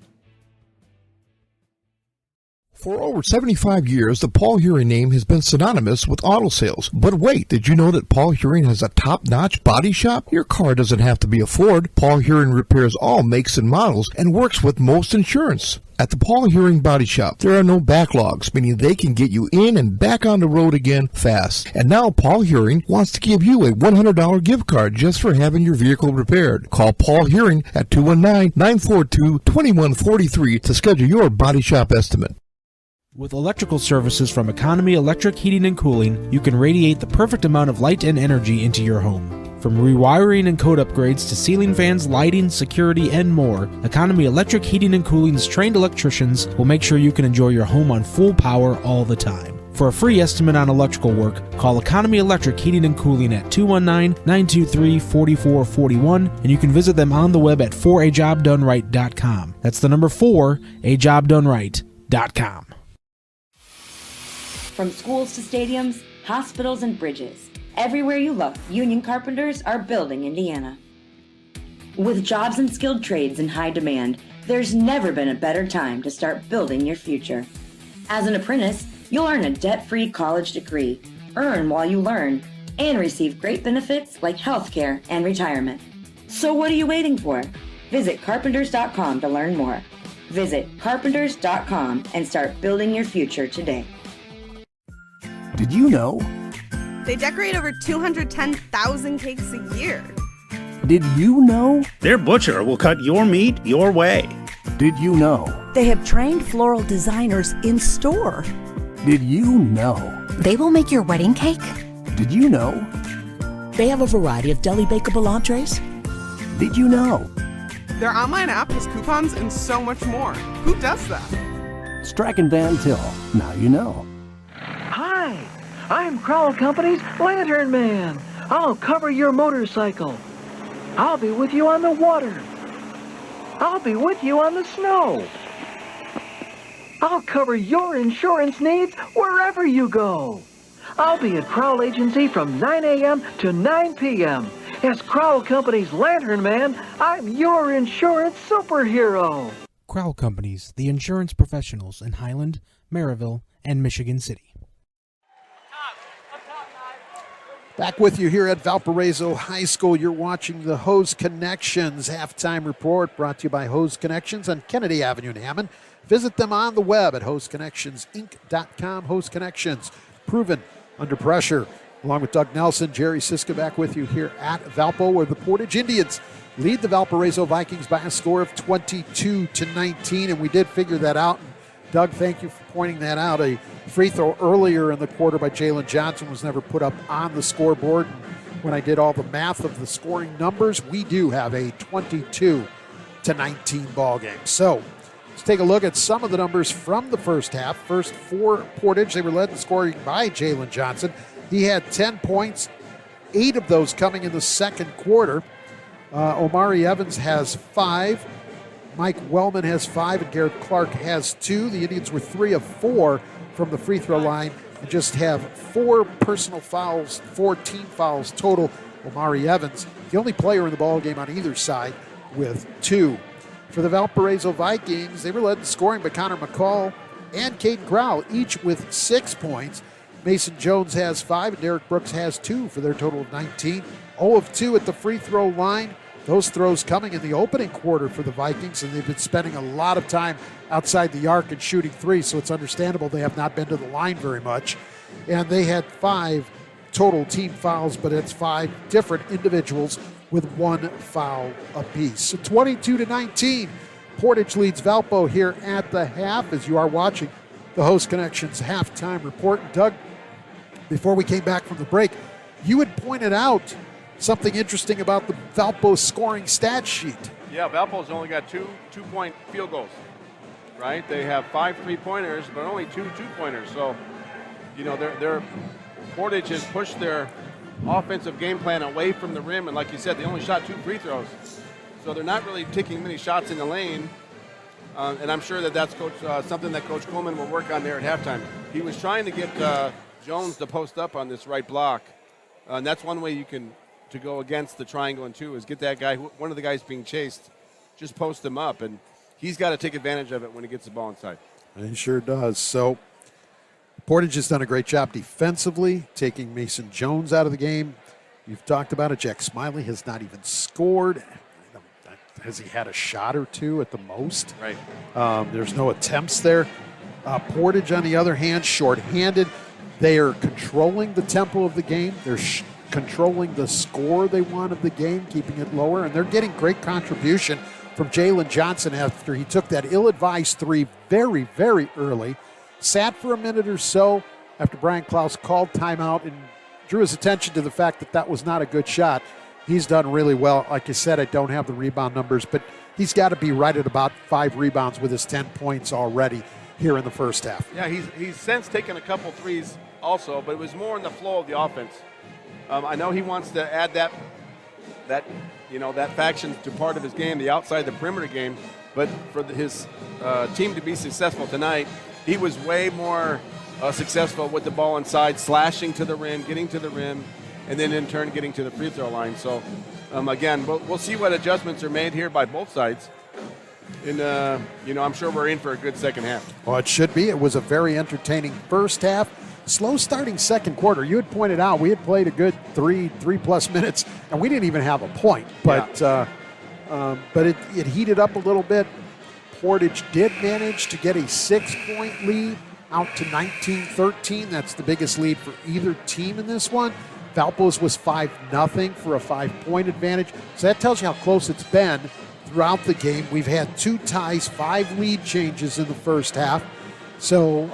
For over 75 years, the Paul Hearing name has been synonymous with auto sales. But wait, did you know that Paul Hearing has a top-notch body shop? Your car doesn't have to be a Ford. Paul Hearing repairs all makes and models and works with most insurance. At the Paul Hearing Body Shop, there are no backlogs, meaning they can get you in and back on the road again fast. And now Paul Hearing wants to give you a $100 gift card just for having your vehicle repaired. Call Paul Hearing at 219-942-2143 to schedule your body shop estimate. With electrical services from Economy Electric Heating and Cooling, you can radiate the perfect amount of light and energy into your home. From rewiring and code upgrades to ceiling fans, lighting, security, and more, Economy Electric Heating and Cooling's trained electricians will make sure you can enjoy your home on full power all the time. For a free estimate on electrical work, call Economy Electric Heating and Cooling at 219-923-4441, and you can visit them on the web at 4ajobdoneright.com. That's the number 4ajobdoneright.com. From schools to stadiums, hospitals, and bridges, everywhere you look, union carpenters are building Indiana. With jobs and skilled trades in high demand, there's never been a better time to start building your future. As an apprentice, you'll earn a debt-free college degree, earn while you learn, and receive great benefits like health care and retirement. So what are you waiting for? Visit carpenters.com to learn more. Visit carpenters.com and start building your future today. Did you know? They decorate over 210,000 cakes a year. Did you know? Their butcher will cut your meat your way. Did you know? They have trained floral designers in store. Did you know? They will make your wedding cake. Did you know? They have a variety of deli bakeable entrees. Did you know? Their online app has coupons and so much more. Who does that? Strack and Van Til. Now you know. Hi, I'm Crowell Company's Lantern Man. I'll cover your motorcycle. I'll be with you on the water. I'll be with you on the snow. I'll cover your insurance needs wherever you go. I'll be at Crowell Agency from 9 a.m. to 9 p.m. As Crowell Company's Lantern Man, I'm your insurance superhero. Crowell Companies, the insurance professionals in Highland, Maryville, and Michigan City. Back with you here at Valparaiso High School. You're watching the Hose Connections halftime report brought to you by Hose Connections on Kennedy Avenue in Hammond. Visit them on the web at hostconnectionsinc.com. Host Connections, proven under pressure. Along with Doug Nelson, Jerry Siska back with you here at Valpo, where the Portage Indians lead the Valparaiso Vikings by a score of 22-19, and we did figure that out. And Doug, thank you for pointing that out. A free throw earlier in the quarter by Jalen Johnson was never put up on the scoreboard. And when I did all the math of the scoring numbers, we do have a 22-19 ball game. So let's take a look at some of the numbers from the first half. First, for Portage, they were led in scoring by Jalen Johnson. He had 10 points, 8 of those coming in the second quarter. Omari Evans has 5. Mike Wellman has 5, and Garrett Clark has 2. The Indians were 3 of 4 from the free throw line and just have 4 personal fouls, 4 team fouls total. Omari Evans, the only player in the ballgame on either side, with 2. For the Valparaiso Vikings, they were led in scoring by Connor McCall and Caden Crowell, each with 6 points. Mason Jones has 5, and Derek Brooks has 2 for their total of 19. 0 of 2 at the free throw line. Those throws coming in the opening quarter for the Vikings, and they've been spending a lot of time outside the arc and shooting 3, so it's understandable they have not been to the line very much. And they had 5 total team fouls, but it's 5 different individuals with 1 foul apiece. So 22-19, Portage leads Valpo here at the half as you are watching the Host Connections halftime report. And Doug, before we came back from the break, you had pointed out something interesting about the Valpo scoring stat sheet. Yeah, Valpo's only got 2 two-point field goals, right? They have 5 three-pointers, but only 2 two-pointers. So, you know, their Portage has pushed their offensive game plan away from the rim, and like you said, they only shot 2 free throws. So they're not really taking many shots in the lane, and I'm sure that's something that Coach Coleman will work on there at halftime. He was trying to get Jones to post up on this right block, and that's one way you can to go against the triangle and 2 is get that guy, one of the guys being chased, just post him up, and he's got to take advantage of it when he gets the ball inside. And he sure does. So Portage has done a great job defensively, taking Mason Jones out of the game. You've talked about it. Jack Smiley has not even scored. Has he had a shot or 2 at the most? Right. There's no attempts there. Portage, on the other hand, shorthanded. They are controlling the tempo of the game. They're controlling the score they want of the game, keeping it lower, and they're getting great contribution from Jalen Johnson after he took that ill-advised 3 very, very early, sat for a minute or so after Brian Klaus called timeout and drew his attention to the fact that was not a good shot. He's done really well. Like I said, I don't have the rebound numbers, but he's got to be right at about 5 rebounds with his 10 points already here in the first half. Yeah, he's since taken a couple threes also, but it was more in the flow of the offense. I know he wants to add that faction to part of his game, the outside the perimeter game. But for his team to be successful tonight, he was way more successful with the ball inside, slashing to the rim, getting to the rim, and then in turn getting to the free throw line. So again, we'll see what adjustments are made here by both sides. And I'm sure we're in for a good second half. Well, it should be. It was a very entertaining first half. Slow starting second quarter. You had pointed out we had played a good 3+ minutes, and we didn't even have a point. But it heated up a little bit. Portage did manage to get a 6-point lead out to 19-13. That's the biggest lead for either team in this one. Valpo's was 5-0 for a 5-point advantage. So that tells you how close it's been throughout the game. We've had 2 ties, 5 lead changes in the first half. So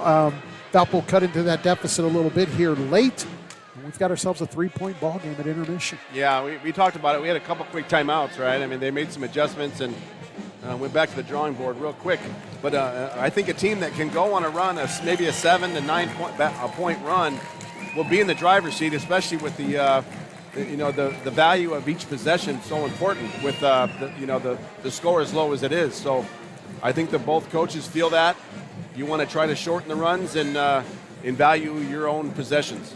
Valpo cut into that deficit a little bit here late. And we've got ourselves a 3-point ball game at intermission. Yeah, we talked about it. We had a couple quick timeouts, right? I mean, they made some adjustments and went back to the drawing board real quick. But I think a team that can go on a run, maybe a 7 to 9 point run, will be in the driver's seat, especially with the value of each possession so important with the score as low as it is. So I think that both coaches feel that. You want to try to shorten the runs and value your own possessions.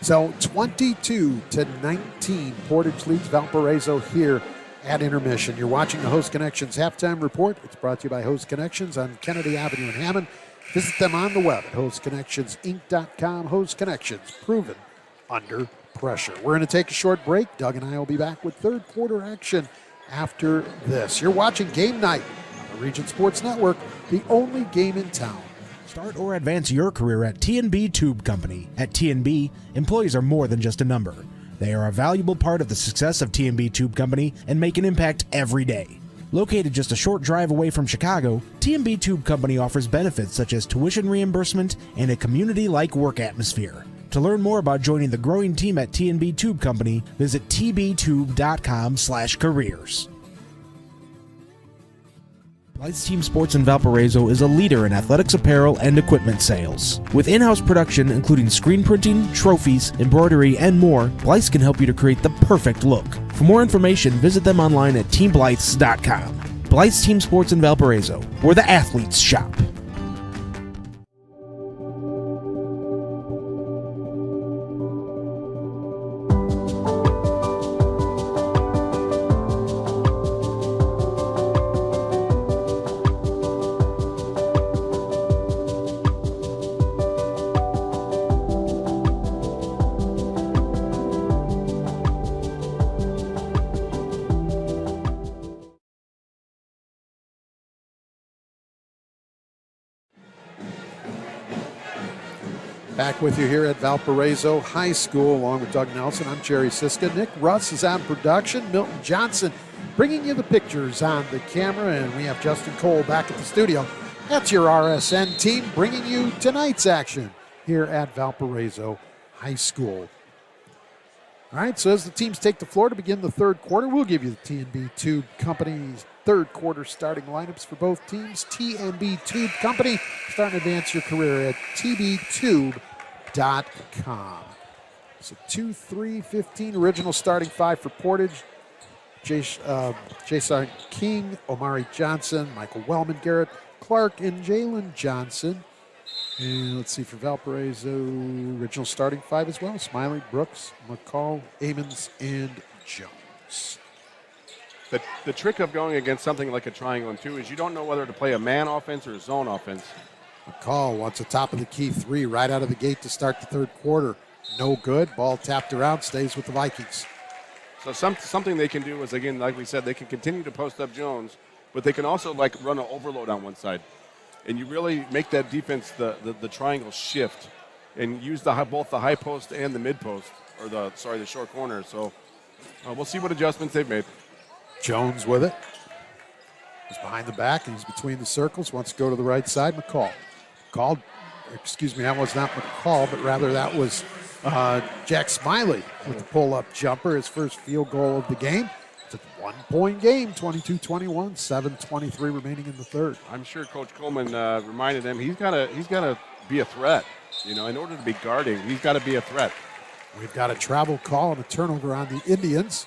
So 22-19, Portage leads Valparaiso here at intermission. You're watching the Host Connections halftime report. It's brought to you by Host Connections on Kennedy Avenue in Hammond. Visit them on the web at hostconnectionsinc.com. Host Connections, proven under pressure. We're going to take a short break. Doug and I will be back with third quarter action after this. You're watching Game Night on The Region Sports Network, the only game in town. Start or advance your career at T&B Tube Company. At T&B, employees are more than just a number. They are a valuable part of the success of T&B Tube Company and make an impact every day. Located just a short drive away from Chicago, T&B Tube Company offers benefits such as tuition reimbursement and a community-like work atmosphere. To learn more about joining the growing team at T&B Tube Company, visit tbtube.com/careers. Blythe's Team Sports in Valparaiso is a leader in athletics apparel and equipment sales. With in-house production including screen printing, trophies, embroidery, and more, Blythe's can help you to create the perfect look. For more information, visit them online at teamblythes.com. Blythe's Team Sports in Valparaiso, where the athletes shop. Back with you here at Valparaiso High School, along with Doug Nelson. I'm Jerry Siska. Nick Russ is on production. Milton Johnson bringing you the pictures on the camera, and we have Justin Cole back at the studio. That's your RSN team bringing you tonight's action here at Valparaiso High School. All right, so as the teams take the floor to begin the third quarter, we'll give you the T&B Tube Company's third quarter starting lineups for both teams. T&B Tube Company, starting to advance your career at tbtube.com. So 2-3-15 original starting five for Portage. Jason King, Omari Johnson, Michael Wellman, Garrett Clark, and Jalen Johnson. And let's see, for Valparaiso, original starting five as well. Smiley, Brooks, McCall, Amons, and Jones. The trick of going against something like a triangle and two is you don't know whether to play a man offense or a zone offense. McCall wants a top of the key three right out of the gate to start the third quarter. No good. Ball tapped around, stays with the Vikings. So something they can do is, again, like we said, they can continue to post up Jones, but they can also like run an overload on one side. And you really make that defense the triangle shift and use both the high post and the mid post, or the short corner. So we'll see what adjustments they've made. Jones with it. He's behind the back and he's between the circles. Wants to go to the right side. McCall. That was not McCall, but rather that was Jack Smiley with the pull-up jumper, his first field goal of the game. It's a one-point game, 22-21, 7:23 remaining in the third. I'm sure Coach Coleman reminded him he's got to be a threat. In order to be guarding, he's got to be a threat. We've got a travel call and a turnover on the Indians.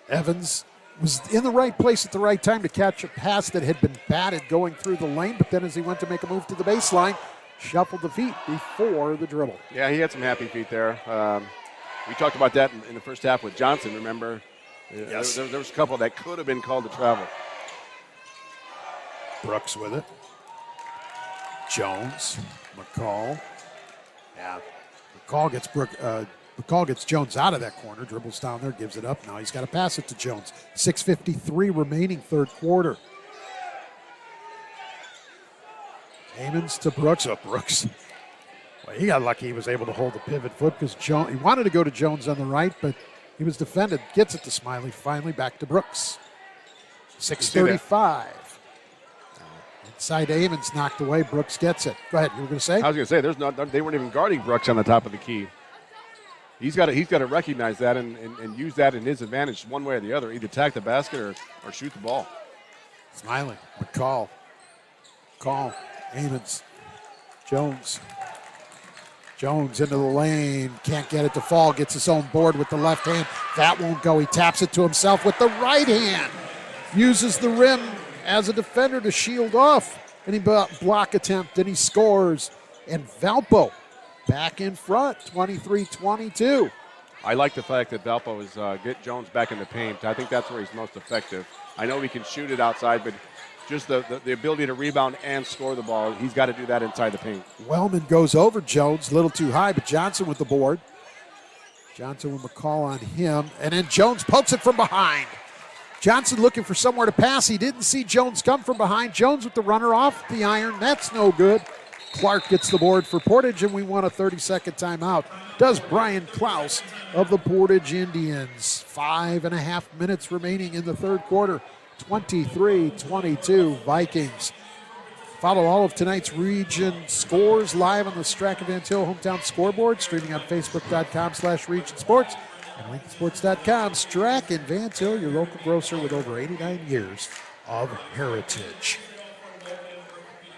Evans was in the right place at the right time to catch a pass that had been batted going through the lane, but then as he went to make a move to the baseline, shuffled the feet before the dribble. Yeah, he had some happy feet there. We talked about that in the first half with Johnson, remember? Yes. There was a couple that could have been called to travel. Brooks with it. Jones, McCall. Yeah, McCall gets Jones out of that corner, dribbles down there, gives it up. Now he's got to pass it to Jones. 6:53 remaining third quarter. Amons to Brooks. Brooks. Well, he got lucky he was able to hold the pivot foot because he wanted to go to Jones on the right, but he was defended. Gets it to Smiley. Finally back to Brooks. 6:35. Inside Amons knocked away. Brooks gets it. Go ahead. You were going to say? I was going to say they weren't even guarding Brooks on the top of the key. He's got to recognize that and use that in his advantage one way or the other. Either attack the basket or shoot the ball. Smiley. McCall. Amons. Jones into the lane. Can't get it to fall. Gets his own board with the left hand. That won't go. He taps it to himself with the right hand. Uses the rim as a defender to shield off. And he block attempt, and he scores. And Valpo back in front, 23-22. I like the fact that Valpo is get Jones back in the paint. I think that's where he's most effective. I know he can shoot it outside, but just the ability to rebound and score the ball, he's got to do that inside the paint. Wellman goes over Jones, a little too high, but Johnson with the board. Johnson with McCall on him, and then Jones pokes it from behind. Johnson looking for somewhere to pass. He didn't see Jones come from behind. Jones with the runner off the iron. That's no good. Clark gets the board for Portage, and we want a 30-second timeout. Does Brian Klaus of the Portage Indians. 5.5 minutes remaining in the third quarter. 23-22 Vikings. Follow all of tonight's region scores live on the Strachan Van Til Hometown Scoreboard, streaming on Facebook.com/Region Sports and LincolnSports.com. Strachan Van Til, your local grocer with over 89 years of heritage.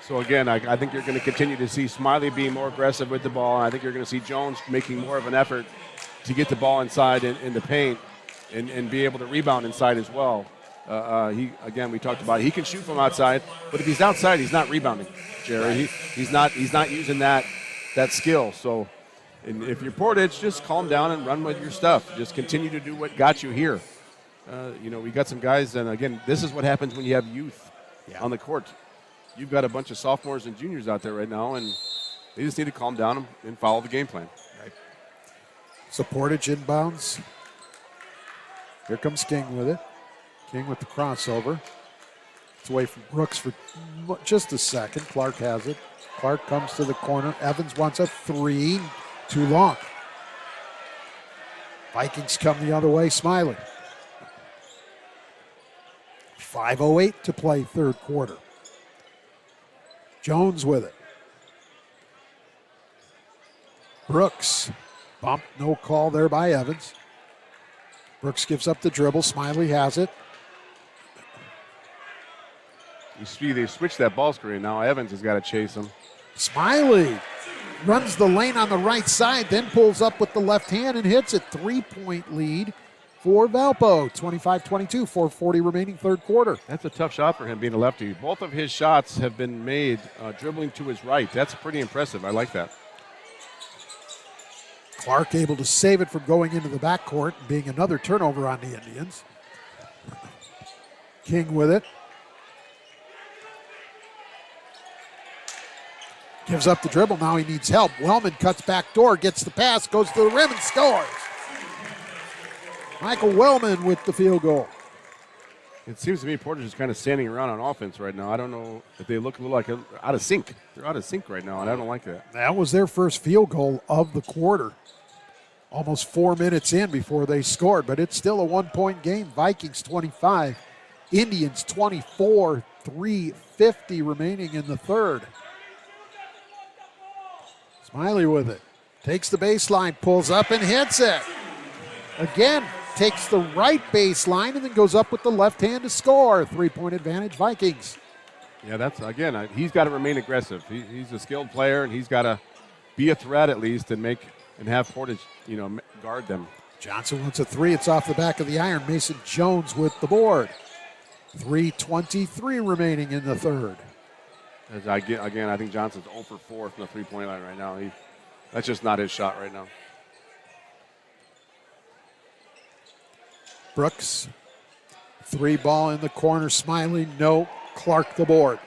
So again, I think you're going to continue to see Smiley being more aggressive with the ball, and I think you're going to see Jones making more of an effort to get the ball inside in the paint and be able to rebound inside as well. We talked about it. He can shoot from outside, but if he's outside, he's not rebounding, Jerry. He's not using that skill. So if you're Portage, just calm down and run with your stuff. Just continue to do what got you here. We got some guys, and again, this is what happens when you have youth on the court. You've got a bunch of sophomores and juniors out there right now, and they just need to calm down and follow the game plan. Right. So Portage inbounds. Here comes King with it. King with the crossover. It's away from Brooks for just a second. Clark has it. Clark comes to the corner. Evans wants a three. Too long. Vikings come the other way. Smiley. 5:08 to play third quarter. Jones with it. Brooks. Bump, no call there by Evans. Brooks gives up the dribble. Smiley has it. You see, they switched that ball screen. Now Evans has got to chase him. Smiley runs the lane on the right side, then pulls up with the left hand and hits it. 3-point lead for Valpo. 25-22, 4:40 remaining third quarter. That's a tough shot for him being a lefty. Both of his shots have been made dribbling to his right. That's pretty impressive. I like that. Clark able to save it from going into the backcourt and being another turnover on the Indians. King with it. Gives up the dribble. Now he needs help. Wellman cuts back door, gets the pass, goes to the rim and scores. Michael Wellman with the field goal. It seems to me Portage is kind of standing around on offense right now. I don't know if they look a little like out of sync. They're out of sync right now, and I don't like that. That was their first field goal of the quarter. Almost 4 minutes in before they scored, but it's still a 1-point game. Vikings 25, Indians 24, 3:50 remaining in the third. Smiley with it. Takes the baseline, pulls up and hits it. Again, takes the right baseline and then goes up with the left hand to score. 3-point advantage, Vikings. Yeah, that's, again, he's got to remain aggressive. He's a skilled player, and he's got to be a threat at least and have Portage, guard them. Johnson wants a three. It's off the back of the iron. Mason Jones with the board. 3:23 remaining in the third. I think Johnson's 0 for 4 from the three-point line right now. That's just not his shot right now. Brooks, three ball in the corner. Smiley, no. Clark the board.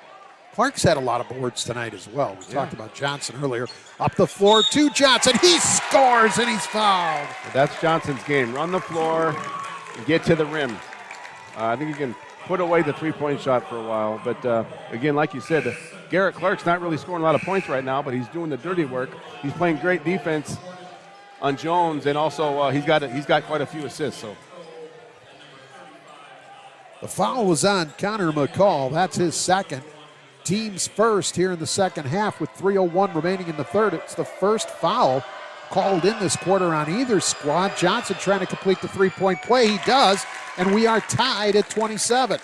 Clark's had a lot of boards tonight as well. We talked about Johnson earlier. Up the floor to Johnson. He scores and he's fouled. That's Johnson's game. Run the floor and get to the rim. I think he can put away the three-point shot for a while. But, again, like you said, Garrett Clark's not really scoring a lot of points right now, but he's doing the dirty work. He's playing great defense on Jones, and also he's got quite a few assists. So the foul was on Connor McCall. That's his second. Team's first here in the second half with 3:01 remaining in the third. It's the first foul called in this quarter on either squad. Johnson trying to complete the three-point play. He does, and we are tied at 27.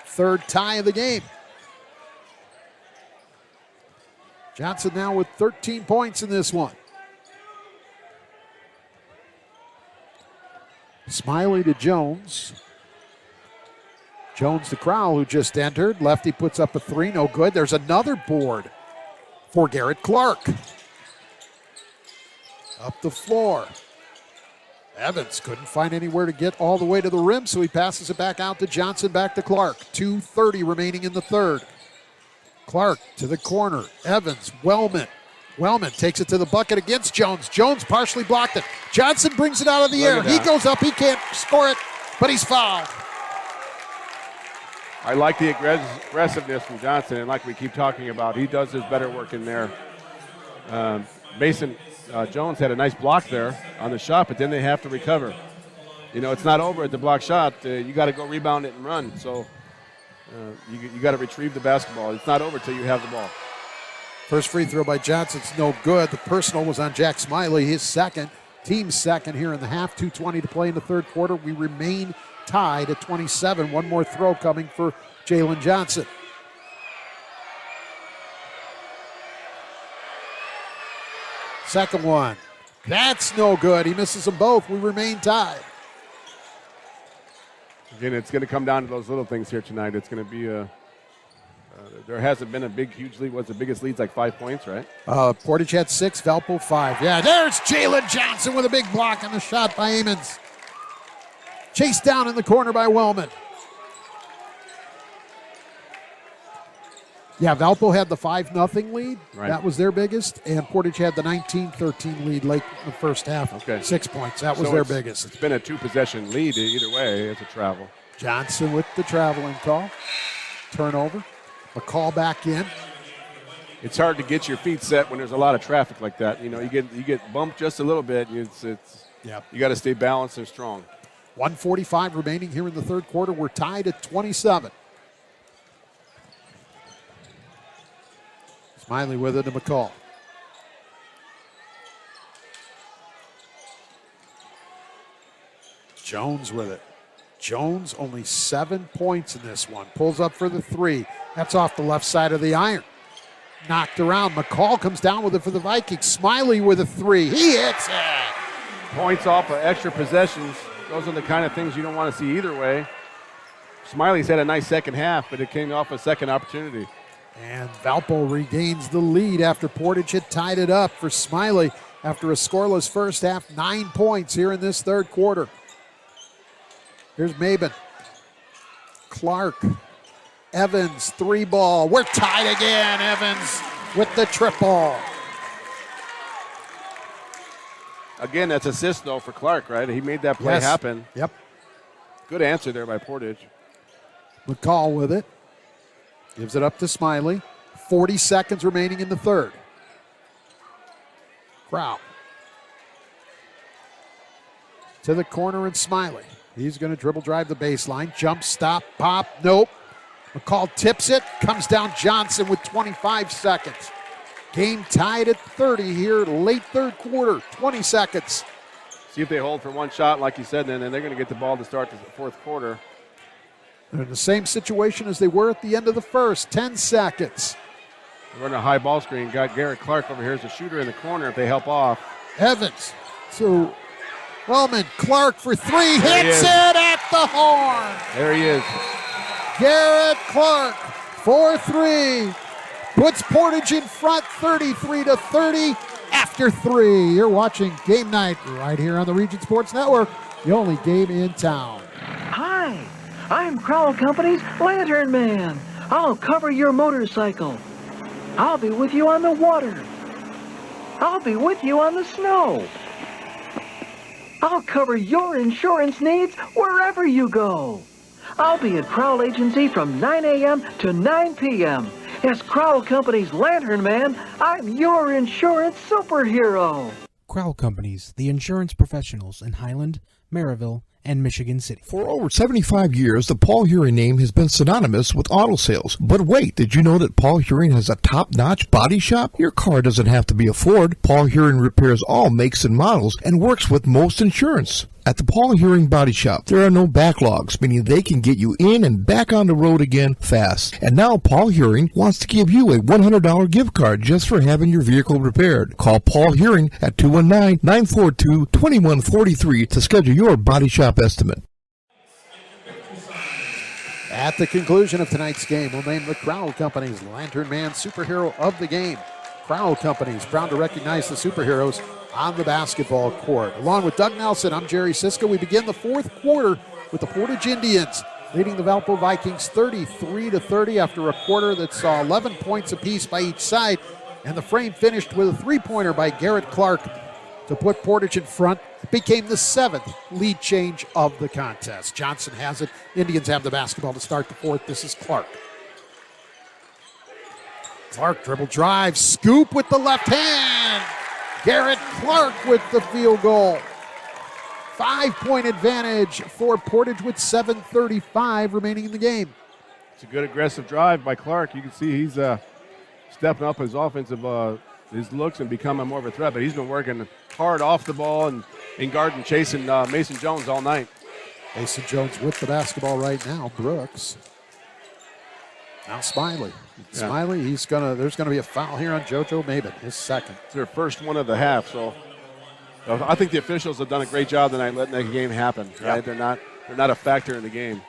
Third tie of the game. Johnson now with 13 points in this one. Smiley to Jones. Jones to Crowell, who just entered. Lefty puts up a three, no good. There's another board for Garrett Clark. Up the floor. Evans couldn't find anywhere to get all the way to the rim, so he passes it back out to Johnson, back to Clark. 2:30 remaining in the third. Clark to the corner. Evans, Wellman. Wellman takes it to the bucket against Jones. Jones partially blocked it. Johnson brings it out of the air. He goes up. He can't score it, but he's fouled. I like the aggressiveness from Johnson, and like we keep talking about, he does his better work in there. Mason Jones had a nice block there on the shot, but then they have to recover. You know, it's not over at the block shot. You got to go rebound it and run. So you got to retrieve the basketball. It's not over till you have the ball. First free throw by Johnson's no good. The personal was on Jack Smiley, his second, team second here in the half. 2:20 to play in the third quarter. We remain tied at 27. One more throw coming for Jalen Johnson. Second one. That's no good. He misses them both. We remain tied. Again, it's going to come down to those little things here tonight. It's going to be there hasn't been a huge lead. What's the biggest lead? Like 5 points, right? Portage had 6, Valpo 5. Yeah, there's Jalen Johnson with a big block on the shot by Amons. Chased down in the corner by Wellman. Yeah, Valpo had the 5-0 lead. Right. That was their biggest. And Portage had the 19-13 lead late in the first half. Okay. 6 points. That was their biggest. It's been a 2-possession lead either way. It's a travel. Johnson with the traveling call. Turnover. McCall back in. It's hard to get your feet set when there's a lot of traffic like that. You know, you get bumped just a little bit. You got to stay balanced and strong. 1:45 remaining here in the third quarter. We're tied at 27. Smiley with it to McCall. Jones with it. Jones only 7 points in this one. Pulls up for the 3. That's off the left side of the iron. Knocked around. McCall comes down with it for the Vikings. Smiley with a 3. He hits it. Points off of extra possessions. Those are the kind of things you don't want to see either way. Smiley's had a nice second half, but it came off a second opportunity. And Valpo regains the lead after Portage had tied it up for Smiley after a scoreless first half. 9 points here in this third quarter. Here's Maben. Clark. Evans, 3-ball. We're tied again. Evans with the triple. Again, that's assist, though, for Clark, right? He made that play happen. Yep. Good answer there by Portage. McCall with it. Gives it up to Smiley. 40 seconds remaining in the third. Crow. To the corner and Smiley. He's going to dribble drive the baseline. Jump, stop, pop. Nope. McCall tips it. Comes down Johnson with 25 seconds. Game tied at 30 here, late third quarter. 20 seconds. See if they hold for one shot, like you said, and then they're going to get the ball to start the fourth quarter. They're in the same situation as they were at the end of the first. 10 seconds. They're running a high ball screen. Got Garrett Clark over here as a shooter in the corner if they help off. Evans to Wellman. Clark for 3. Hits it at the horn. There he is. Garrett Clark for 3. Puts Portage in front 33-30 after 3. You're watching Game Night right here on the Region Sports Network, the only game in town. Hi, I'm Crowell Company's Lantern Man. I'll cover your motorcycle. I'll be with you on the water. I'll be with you on the snow. I'll cover your insurance needs wherever you go. I'll be at Crowell Agency from 9 a.m. to 9 p.m. As Crowell Company's Lantern Man, I'm your insurance superhero. Crowell Companies, the insurance professionals in Highland, Maryville, and Michigan City. For over 75 years, the Paul Hearing name has been synonymous with auto sales. But wait, did you know that Paul Hearing has a top-notch body shop? Your car doesn't have to be a Ford. Paul Hearing repairs all makes and models and works with most insurance. At the Paul Hearing Body Shop, there are no backlogs, meaning they can get you in and back on the road again fast. And now Paul Hearing wants to give you a $100 gift card just for having your vehicle repaired. Call Paul Hearing at 219-942-2143 to schedule your body shop estimate. At the conclusion of tonight's game, we'll name the Crowell Company's Lantern Man Superhero of the Game. Crowell Company's proud to recognize the superheroes on the basketball court. Along with Doug Nelson, I'm Jerry Siska. We begin the fourth quarter with the Portage Indians leading the Valpo Vikings 33-30 after a quarter that saw 11 points apiece by each side. And the frame finished with a three-pointer by Garrett Clark to put Portage in front. It became the 7th lead change of the contest. Johnson has it. Indians have the basketball to start the 4th. This is Clark. Clark dribble drive, scoop with the left hand. Garrett Clark with the field goal. 5-point advantage for Portage with 7:35 remaining in the game. It's a good aggressive drive by Clark. You can see he's stepping up his offensive his looks and becoming more of a threat, but he's been working hard off the ball and in guard and chasing Mason Jones all night. Mason Jones with the basketball right now. Brooks. Now Smiley. Yeah. Smiley, there's gonna be a foul here on JoJo Maben, his second. It's their first one of the half, so I think the officials have done a great job tonight letting that game happen. Right? Yep. They're not a factor in the game.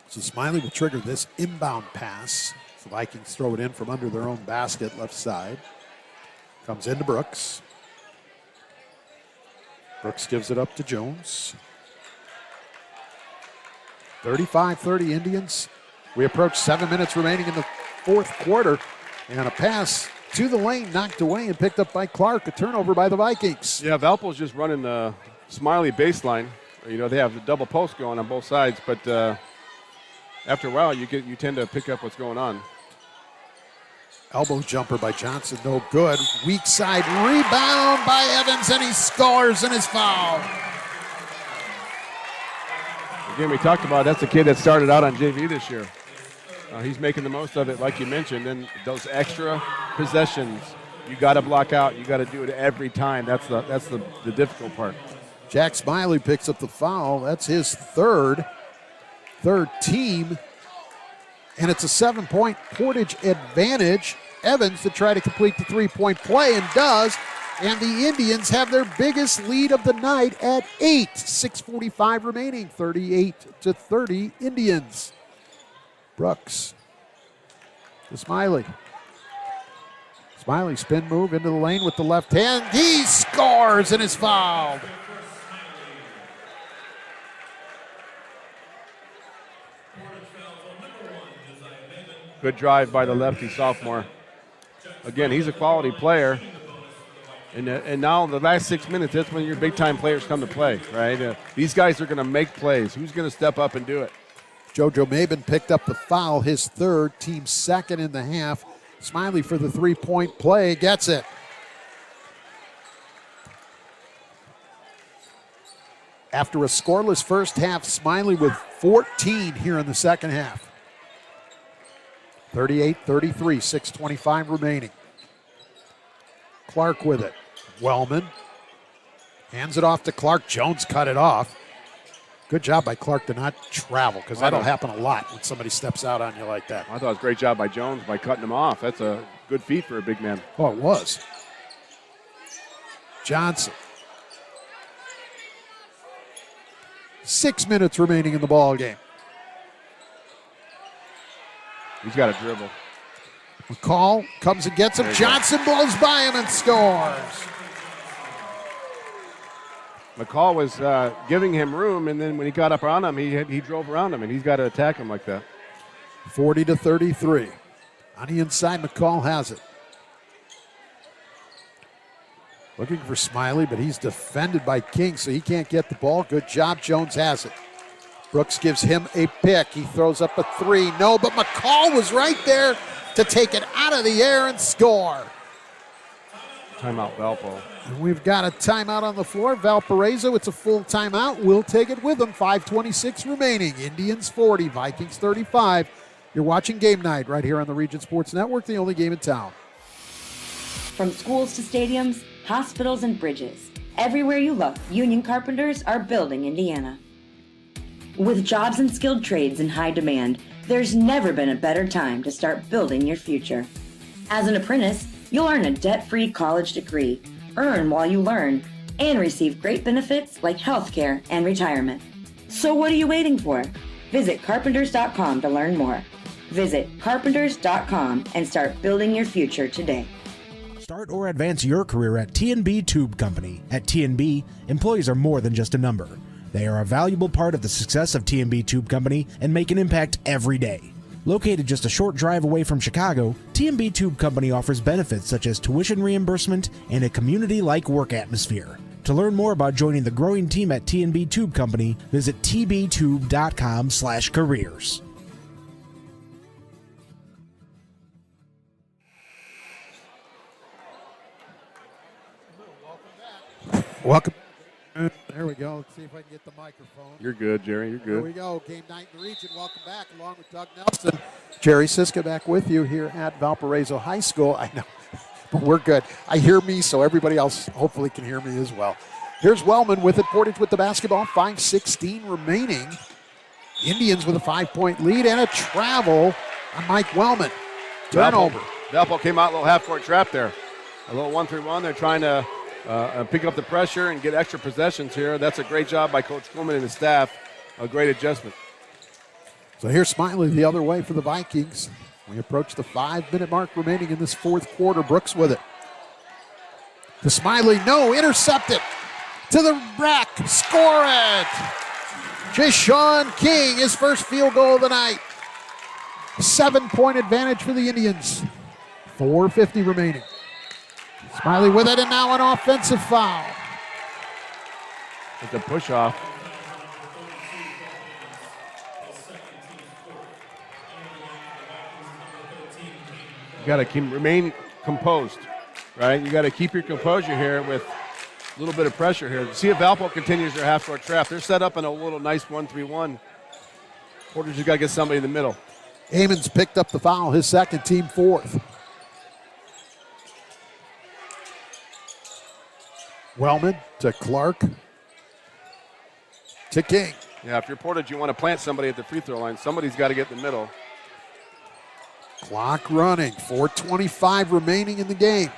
So Smiley will trigger this inbound pass. The Vikings throw it in from under their own basket, left side. Comes into Brooks. Brooks gives it up to Jones. 35-30 Indians. We approach 7 minutes remaining in the 4th quarter. And a pass to the lane knocked away and picked up by Clark. A turnover by the Vikings. Yeah, Valpo's just running the Smiley baseline. You know, they have the double post going on both sides, but after a while, you tend to pick up what's going on. Elbow jumper by Johnson, no good. Weak side rebound by Evans, and he scores in his foul. Again, we talked about that's a kid that started out on JV this year. He's making the most of it, like you mentioned, and those extra possessions, you got to block out. You got to do it every time. That's the difficult part. Jack Smiley picks up the foul. That's his third team, and it's a 7-point Portage advantage. Evans to try to complete the 3-point play and does, and the Indians have their biggest lead of the night at 8. 6:45 remaining, 38-30 Indians. Brooks to Smiley. Smiley spin move into the lane with the left hand. He scores and is fouled. Good drive by the lefty sophomore. Again, he's a quality player. And now the last 6 minutes, that's when your big-time players come to play, right? These guys are going to make plays. Who's going to step up and do it? JoJo Maben picked up the foul, his third, team second in the half. Smiley for the 3-point play, gets it. After a scoreless first half, Smiley with 14 here in the second half. 38-33, 6:25 remaining. Clark with it. Wellman hands it off to Clark. Jones cut it off. Good job by Clark to not travel, because that'll happen a lot when somebody steps out on you like that. I thought it was a great job by Jones by cutting him off. That's a good feat for a big man. Oh, it was. Johnson. 6 minutes remaining in the ball game. He's got a dribble. McCall comes and gets him. Johnson blows by him and scores. McCall was giving him room, and then when he got up on him, he drove around him, and he's got to attack him like that. 40-33. On the inside, McCall has it. Looking for Smiley, but he's defended by King, so he can't get the ball. Good job. Jones has it. Brooks gives him a pick. He throws up a three. No, but McCall was right there to take it out of the air and score. Timeout, Valpo. And we've got a timeout on the floor. Valparaiso, it's a full timeout. We'll take it with them. 5:26 remaining. Indians 40, Vikings 35. You're watching Game Night right here on the Region Sports Network, the only game in town. From schools to stadiums, hospitals and bridges, everywhere you look, union carpenters are building Indiana. With jobs and skilled trades in high demand, there's never been a better time to start building your future. As an apprentice, you'll earn a debt-free college degree, earn while you learn, and receive great benefits like healthcare and retirement. So what are you waiting for? Visit carpenters.com to learn more. Visit carpenters.com and start building your future today. Start or advance your career at T&B Tube Company. At T&B, employees are more than just a number. They are a valuable part of the success of T&B Tube Company and make an impact every day. Located just a short drive away from Chicago, T&B Tube Company offers benefits such as tuition reimbursement and a community-like work atmosphere. To learn more about joining the growing team at T&B Tube Company, visit tbtube.com/careers. Welcome. There we go. Let's see if I can get the microphone. You're good, Jerry. You're Here good. we go. Game night in the region. Welcome back, along with Doug Nelson. Jerry Siska back with you here at Valparaiso High School. I know, but we're good. I hear me, so everybody else hopefully can hear me as well. Here's Wellman with it. Portage with the basketball. 5:16 remaining. Indians with a 5-point lead and a travel on Mike Wellman. Turnover. Valpo came out a little half-court trap there. A little 1-3-1. They're trying to pick up the pressure and get extra possessions here. That's a great job by Coach Kuhlman and his staff. A great adjustment. So here's Smiley the other way for the Vikings. We approach the 5-minute mark remaining in this fourth quarter. Brooks with it. To Smiley, no, intercepted. To the rack, score it. Jishawn King, his first field goal of the night. 7-point advantage for the Indians. 4:50 remaining. Smiley with it, and now an offensive foul. It's a push-off. You got to remain composed, right? You got to keep your composure here with a little bit of pressure here. See if Valpo continues their half-court trap. They're set up in a little nice 1-3-1. Portage has got to get somebody in the middle. Amons picked up the foul, his second, team fourth. Wellman to Clark to King. Yeah, if you're Portage, you want to plant somebody at the free throw line. Somebody's got to get in the middle. Clock running, 4:25 remaining in the game.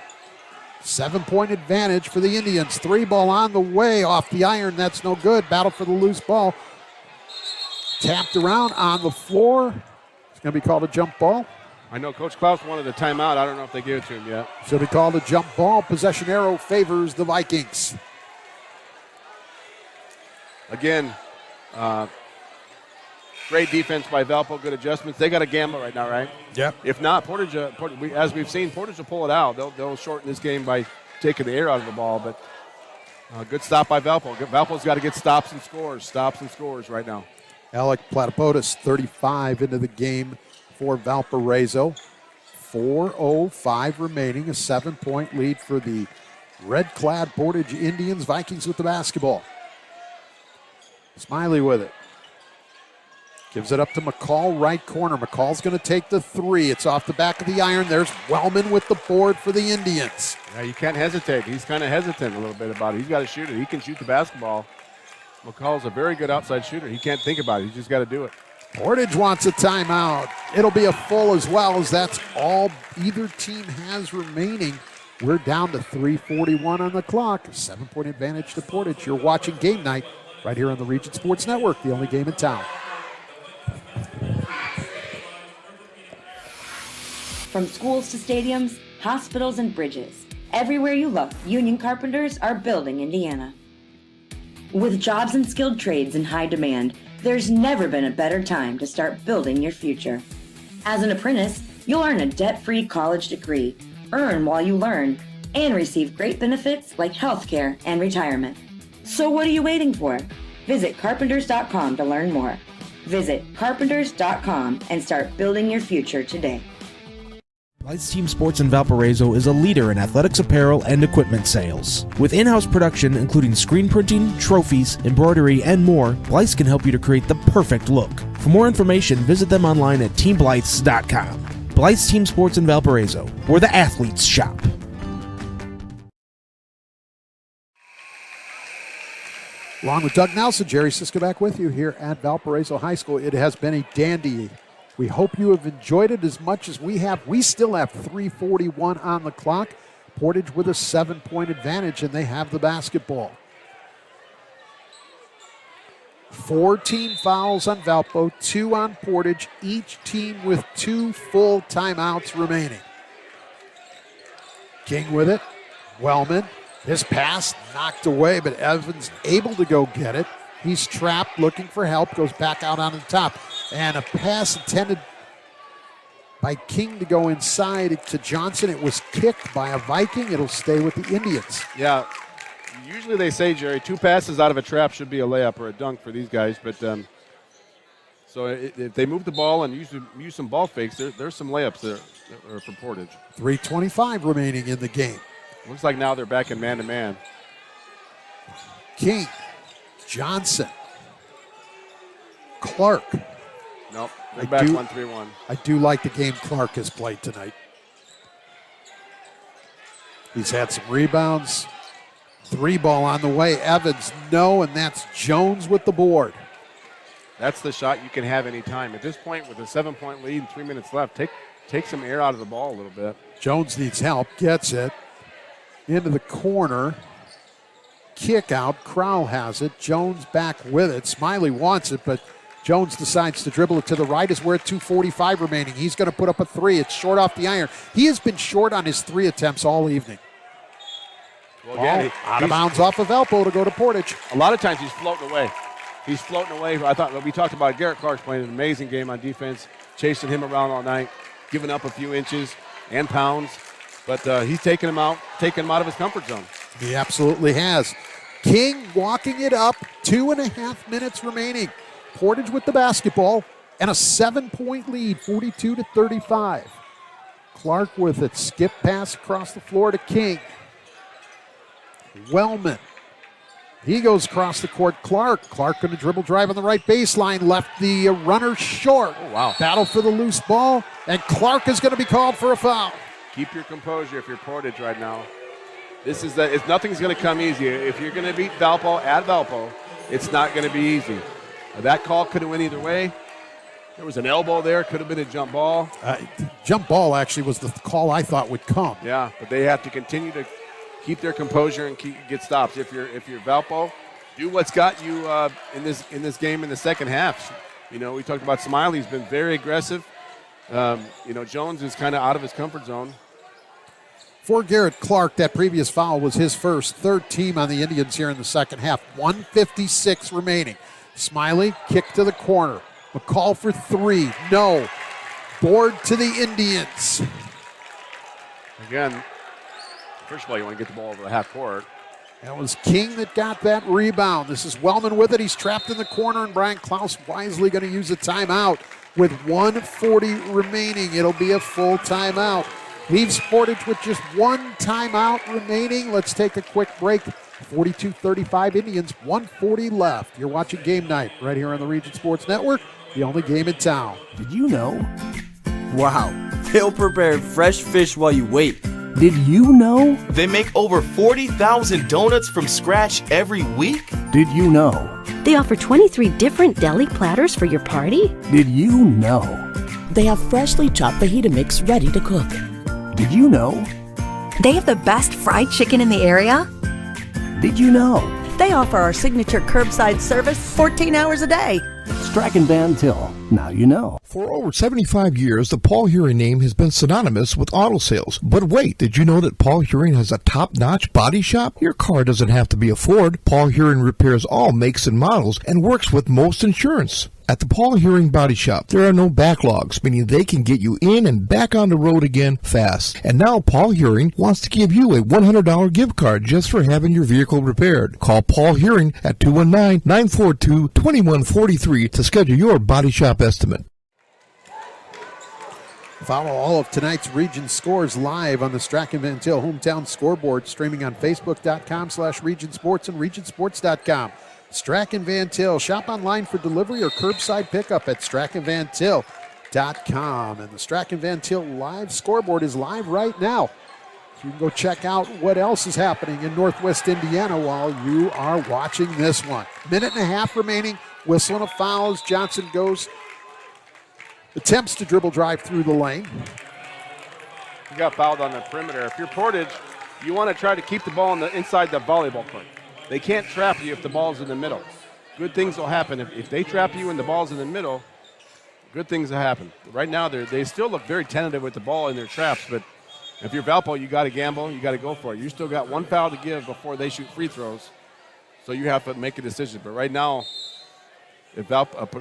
7-point advantage for the Indians. 3-ball on the way, off the iron, that's no good. Battle for the loose ball. Tapped around on the floor. It's going to be called a jump ball. I know Coach Klaus wanted a timeout. I don't know if they gave it to him yet. Should be called a jump ball. Possession arrow favors the Vikings. Again, great defense by Valpo, good adjustments. They got a gamble right now, right? Yep. If not, Portage, as we've seen, Portage will pull it out. They'll shorten this game by taking the air out of the ball, but good stop by Valpo. Valpo's got to get stops and scores right now. Alec Platypodis, 35 into the game for Valparaiso. 4:05 remaining, a 7-point lead for the red-clad Portage Indians. Vikings with the basketball. Smiley with it. Gives it up to McCall, right corner. McCall's going to take the three. It's off the back of the iron. There's Wellman with the board for the Indians. Yeah, you can't hesitate. He's kind of hesitant a little bit about it. He's got to shoot it. He can shoot the basketball. McCall's a very good outside shooter. He can't think about it. He's just got to do it. Portage wants a timeout. It'll be a full as well, as that's all either team has remaining. We're down to 3:41 on the clock. 7-point advantage to Portage. You're watching Game Night right here on the Region Sports Network, the only game in town. From schools to stadiums, hospitals, and bridges, everywhere you look, union carpenters are building Indiana. With jobs and skilled trades in high demand, there's never been a better time to start building your future. As an apprentice, you'll earn a debt-free college degree, earn while you learn, and receive great benefits like healthcare and retirement. So what are you waiting for? Visit carpenters.com to learn more. Visit carpenters.com and start building your future today. Blythe's Team Sports in Valparaiso is a leader in athletics apparel and equipment sales. With in-house production including screen printing, trophies, embroidery, and more, Blythe's can help you to create the perfect look. For more information, visit them online at teamblythes.com. Blythe's Team Sports in Valparaiso, where the athletes shop. Along with Doug Nelson, Jerry Siska back with you here at Valparaiso High School. It has been a dandy. We hope you have enjoyed it as much as we have. We still have 3:41 on the clock. Portage with a 7-point advantage, and they have the basketball. 4 team fouls on Valpo, 2 on Portage, each team with 2 full timeouts remaining. King with it. Wellman. His pass knocked away, but Evans able to go get it. He's trapped, looking for help, goes back out on the top. And a pass intended by King to go inside to Johnson. It was kicked by a Viking. It'll stay with the Indians. Yeah. Usually they say, Jerry, 2 passes out of a trap should be a layup or a dunk for these guys. But so if they move the ball and use some ball fakes, there's some layups there for Portage. 3:25 remaining in the game. Looks like now they're back in man-to-man. King, Johnson, Clark. Nope, they're back 1-3-1. I do like the game Clark has played tonight. He's had some rebounds. 3 ball on the way. Evans, no, and that's Jones with the board. That's the shot you can have any time. At this point, with a 7-point lead and 3 minutes left, take some air out of the ball a little bit. Jones needs help, gets it. Into the corner. Kick out. Crowell has it. Jones back with it. Smiley wants it, but Jones decides to dribble it to the right as we're at 2:45 remaining. He's going to put up a 3. It's short off the iron. He has been short on his 3 attempts all evening. Well, again, out of bounds off of Valpo to go to Portage. A lot of times he's floating away. He's floating away. I thought we talked about Garrett Clark's playing an amazing game on defense, chasing him around all night, giving up a few inches and pounds. But he's taking him out of his comfort zone. He absolutely has. King walking it up. 2.5 minutes remaining. Portage with the basketball and a 7-point lead, 42-35. Clark with it. Skip pass across the floor to King. Wellman. He goes across the court. Clark going to dribble drive on the right baseline. Left the runner short. Oh, wow. Battle for the loose ball. And Clark is going to be called for a foul. Keep your composure if you're Portage right now. Nothing's going to come easy. If you're going to beat Valpo at Valpo, it's not going to be easy. That call could have went either way. There was an elbow there. Could have been a jump ball. Jump ball actually was the call I thought would come. Yeah, but they have to continue to keep their composure and get stops. If you're Valpo, do what's got you in this game in the second half. We talked about Smiley's been very aggressive. Jones is kind of out of his comfort zone. For Garrett Clark, that previous foul was his first, 3rd team on the Indians here in the second half. 1:56 remaining. Smiley, kick to the corner. McCall for 3. No. Board to the Indians. Again, first of all, you want to get the ball over the half court. That was King that got that rebound. This is Wellman with it. He's trapped in the corner, and Brian Klaus wisely going to use a timeout. With 1:40 remaining, it'll be a full timeout. Leaves Portage with just 1 timeout remaining. Let's take a quick break. 42-35 Indians, 1:40 left. You're watching Game Night right here on the Region Sports Network, the only game in town. Did you know? Wow, they'll prepare fresh fish while you wait. Did you know? They make over 40,000 donuts from scratch every week? Did you know? They offer 23 different deli platters for your party? Did you know? They have freshly chopped fajita mix ready to cook. Did you know? They have the best fried chicken in the area? Did you know? They offer our signature curbside service 14 hours a day. Strachan Van Til. Now you know. For over 75 years, the Paul Hearing name has been synonymous with auto sales. But wait, did you know that Paul Hearing has a top-notch body shop? Your car doesn't have to be a Ford. Paul Hearing repairs all makes and models and works with most insurance. At the Paul Hearing Body Shop, there are no backlogs, meaning they can get you in and back on the road again fast. And now Paul Hearing wants to give you a $100 gift card just for having your vehicle repaired. Call Paul Hearing at 219-942-2143 to schedule your body shop estimate. Follow all of tonight's Region scores live on the Strachan Van Til Hometown Scoreboard, streaming on Facebook.com/Region Sports and RegionSports.com. Strachan Van Til. Shop online for delivery or curbside pickup at StrachanVanTil.com. And the Strachan Van Til live scoreboard is live right now. So you can go check out what else is happening in Northwest Indiana while you are watching this one. 1.5 remaining. Whistling of fouls. Johnson attempts to dribble drive through the lane. You got fouled on the perimeter. If you're Portage, you want to try to keep the ball inside the volleyball court. They can't trap you if the ball's in the middle. Good things will happen. If they trap you and the ball's in the middle, good things will happen. Right now, they still look very tentative with the ball in their traps, but if you're Valpo, you got to gamble. You got to go for it. You still got 1 foul to give before they shoot free throws, so you have to make a decision. But right now, if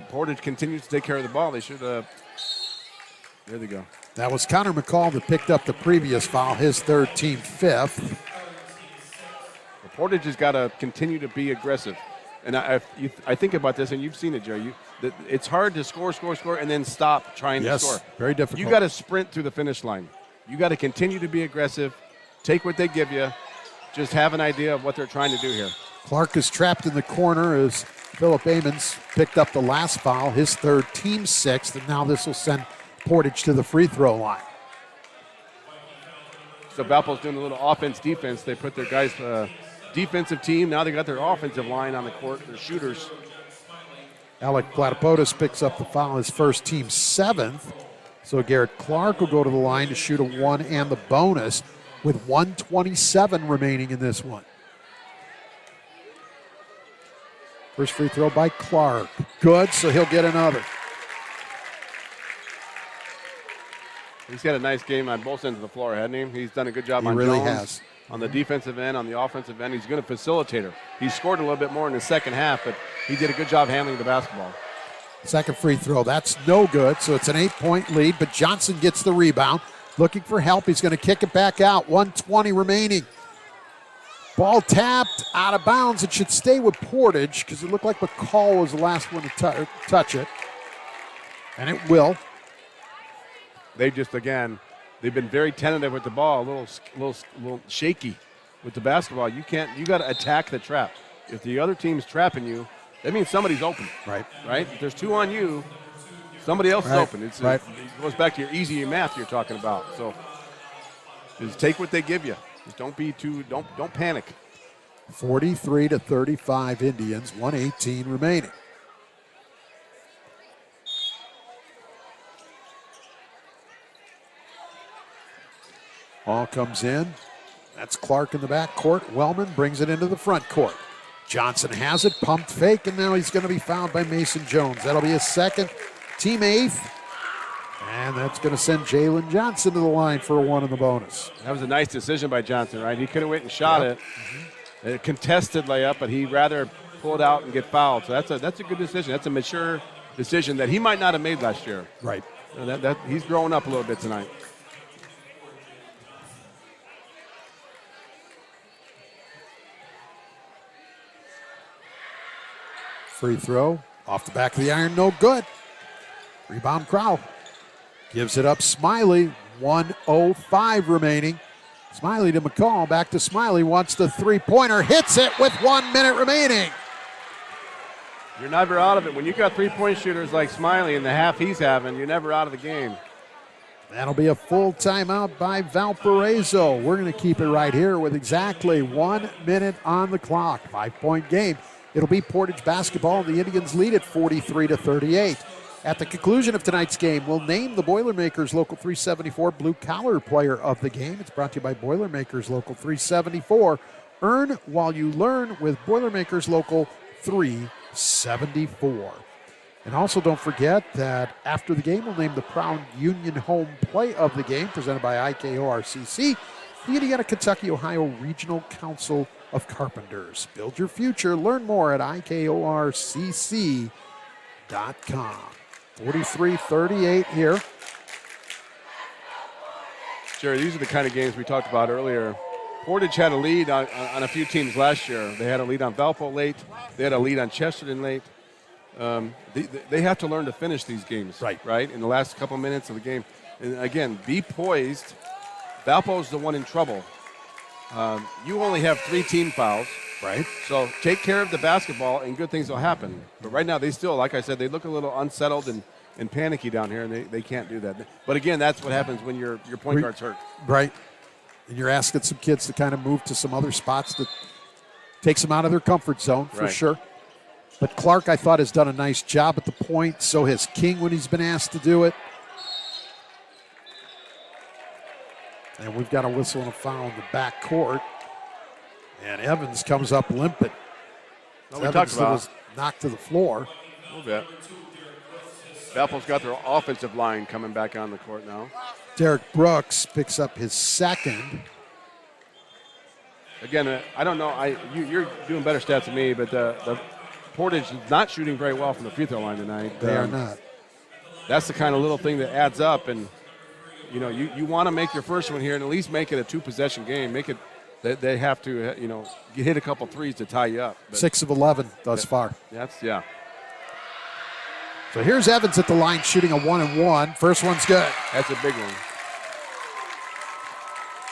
Portage continues to take care of the ball, they should. There they go. That was Connor McCall that picked up the previous foul, his third, team fifth. Portage has got to continue to be aggressive. And I think about this, and you've seen it, Jerry. It's hard to score, and then stop trying to score. Very difficult. You got to sprint through the finish line. You got to continue to be aggressive, take what they give you, just have an idea of what they're trying to do here. Clark is trapped in the corner as Philip Amons picked up the last foul, his third, team sixth, and now this will send Portage to the free throw line. So Valpo's doing a little offense-defense. They put their guys defensive team. Now they got their offensive line on the court, their shooters. Alec Platypodis picks up the foul, his first, team seventh. So Garrett Clark will go to the line to shoot a one and the bonus with 1:27 remaining in this one. First free throw by Clark. Good, so he'll get another. He's got a nice game on both ends of the floor, hasn't he? He's done a good job on really Jones. Has. On the defensive end, on the offensive end. He's a good facilitator. He scored a little bit more in the second half, but he did a good job handling the basketball. Second free throw, that's no good, so it's an 8-point lead, but Johnson gets the rebound. Looking for help, he's going to kick it back out. 1:20 remaining. Ball tapped, out of bounds. It should stay with Portage because it looked like McCall was the last one to touch it, and it will. They just, again, they've been very tentative with the ball, a little shaky with the basketball. You got to attack the trap. If the other team's trapping you, that means somebody's open. Right. If there's two on you, somebody else is open. It goes back to your easy math you're talking about. So just take what they give you. Just don't panic. 43-35 Indians, 1:18 remaining. Ball comes in. That's Clark in the back court. Wellman brings it into the front court. Johnson has it, pumped fake, and now he's going to be fouled by Mason Jones. That'll be his second, team eighth. And that's going to send Jalen Johnson to the line for a one in the bonus. That was a nice decision by Johnson, right? He could have went and shot it. A contested layup, but he'd rather pull it out and get fouled. So that's a good decision. That's a mature decision that he might not have made last year. Right. He's growing up a little bit tonight. Free throw off the back of the iron, no good. Rebound Crowell. Gives it up Smiley, 1:05 remaining. Smiley to McCall, back to Smiley, wants the three-pointer, hits it with 1 minute remaining. You're never out of it. When you got three-point shooters like Smiley in the half he's having, you're never out of the game. That'll be a full timeout by Valparaiso. We're going to keep it right here with exactly 1 minute on the clock. 5-point game. It'll be Portage basketball. The Indians lead at 43-38. At the conclusion of tonight's game, we'll name the Boilermakers Local 374 Blue Collar Player of the Game. It's brought to you by Boilermakers Local 374. Earn while you learn with Boilermakers Local 374. And also don't forget that after the game, we'll name the Proud Union Home Play of the Game, presented by IKORCC, the Indiana, Kentucky, Ohio Regional Council of Carpenters. Build your future. Learn more at IKORCC.com. 43-38 here. Jerry, these are the kind of games we talked about earlier. Portage had a lead on a few teams last year. They had a lead on Valpo late. They had a lead on Chesterton late. They have to learn to finish these games, right? In the last couple minutes of the game. And again, be poised. Valpo's the one in trouble. You only have 3 team fouls. Right. So take care of the basketball and good things will happen. But right now they still, like I said, they look a little unsettled and panicky down here, and they can't do that. But again, that's what happens when your point guard's hurt. Right. And you're asking some kids to kind of move to some other spots that takes them out of their comfort zone for sure. But Clark, I thought, has done a nice job at the point. So has King when he's been asked to do it. And we've got a whistle and a foul in the back court. And Evans comes up limping. Evans was knocked to the floor. A little bit. Valpo's got their offensive line coming back on the court now. Derek Brooks picks up his second. Again, I don't know. You're doing better stats than me, but the Portage is not shooting very well from the free throw line tonight. They are not. That's the kind of little thing that adds up, and You know, you want to make your first one here and at least make it a 2-possession game. Make it they have to, you know, hit a couple threes to tie you up. But 6 of 11 thus far. Yeah. So here's Evans at the line shooting a 1-and-1. First one's good. That's a big one.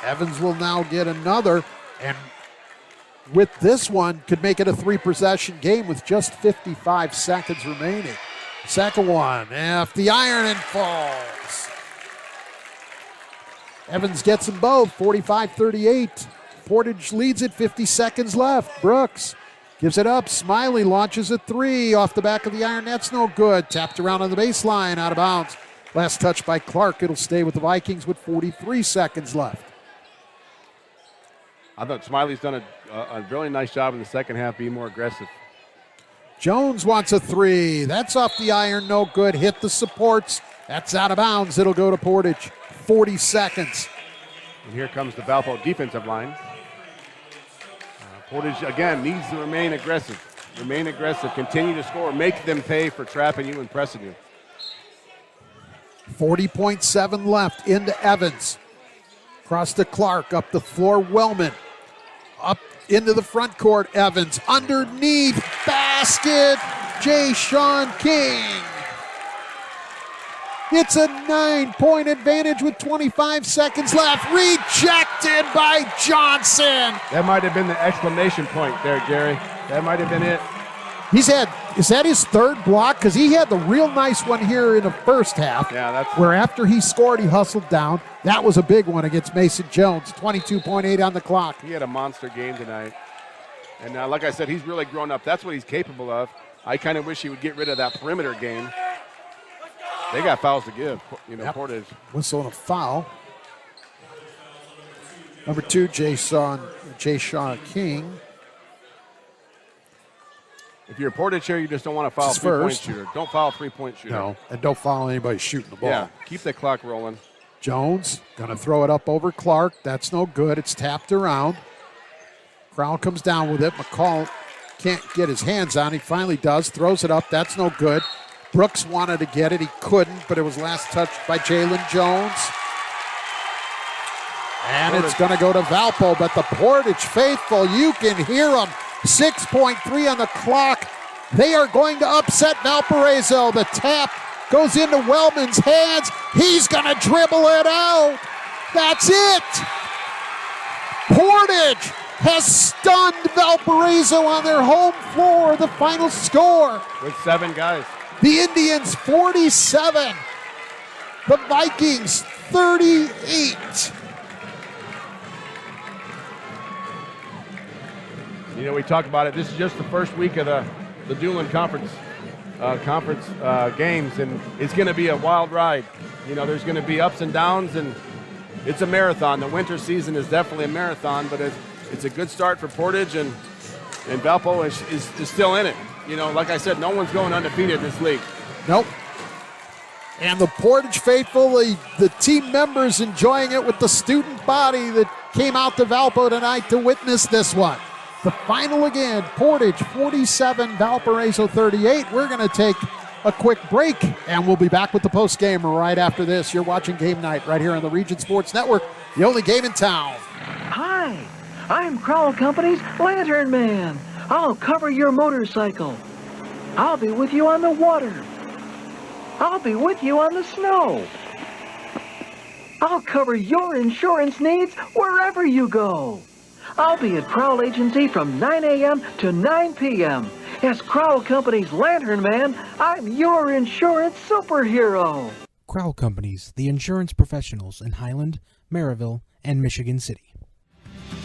Evans will now get another, and with this one, could make it a 3-possession game with just 55 seconds remaining. Second one, off the iron and falls. Evans gets them both, 45-38. Portage leads it, 50 seconds left. Brooks gives it up. Smiley launches a 3 off the back of the iron. That's no good. Tapped around on the baseline, out of bounds. Last touch by Clark. It'll stay with the Vikings with 43 seconds left. I thought Smiley's done a really nice job in the second half, being more aggressive. Jones wants a 3. That's off the iron, no good. Hit the supports. That's out of bounds. It'll go to Portage. 40 seconds. And here comes the Valpo defensive line. Portage, again, needs to remain aggressive. Remain aggressive. Continue to score. Make them pay for trapping you and pressing you. 40.7 left into Evans. Across to Clark. Up the floor, Wellman. Up into the front court, Evans. Underneath, basket, Jay-Sean King. It's a 9-point advantage with 25 seconds left. Rejected by Johnson. That might have been the exclamation point there, Gary. That might have been it. Is that his third block? Because he had the real nice one here in the first half. Yeah, that's where after he scored, he hustled down. That was a big one against Mason Jones. 22.8 on the clock. He had a monster game tonight. And like I said, he's really grown up. That's what he's capable of. I kind of wish he would get rid of that perimeter game. They got fouls to give, Portage. Whistle and a foul. Number 2, Jay-Sean King. If you're a Portage here, you just don't want to foul a three-point shooter. Don't foul a three-point shooter. No, and don't foul anybody shooting the ball. Yeah, keep the clock rolling. Jones going to throw it up over Clark. That's no good. It's tapped around. Crowell comes down with it. McCall can't get his hands on it. He finally does. Throws it up. That's no good. Brooks wanted to get it. He couldn't, but it was last touched by Jalen Jones. And it's going to go to Valpo, but the Portage faithful, you can hear them. 6.3 on the clock. They are going to upset Valparaiso. The tap goes into Wellman's hands. He's going to dribble it out. That's it. Portage has stunned Valparaiso on their home floor. The final score. With 7 guys. The Indians 47. The Vikings 38. We talked about it. This is just the first week of the Doolin Conference games, and it's going to be a wild ride. There's going to be ups and downs, and it's a marathon. The winter season is definitely a marathon, but it's a good start for Portage, and Valpo is still in it. Like I said, no one's going undefeated in this league. Nope. And the Portage faithful, the team members enjoying it with the student body that came out to Valpo tonight to witness this one. The final again, Portage 47, Valparaiso 38. We're going to take a quick break, and we'll be back with the post game right after this. You're watching Game Night right here on the Region Sports Network, the only game in town. Hi, I'm Crowell Company's Lantern Man. I'll cover your motorcycle. I'll be with you on the water. I'll be with you on the snow. I'll cover your insurance needs wherever you go. I'll be at Crowell Agency from 9 a.m. to 9 p.m. As Crowell Company's Lantern Man, I'm your insurance superhero. Crowell Companies, the insurance professionals in Highland, Maryville, and Michigan City.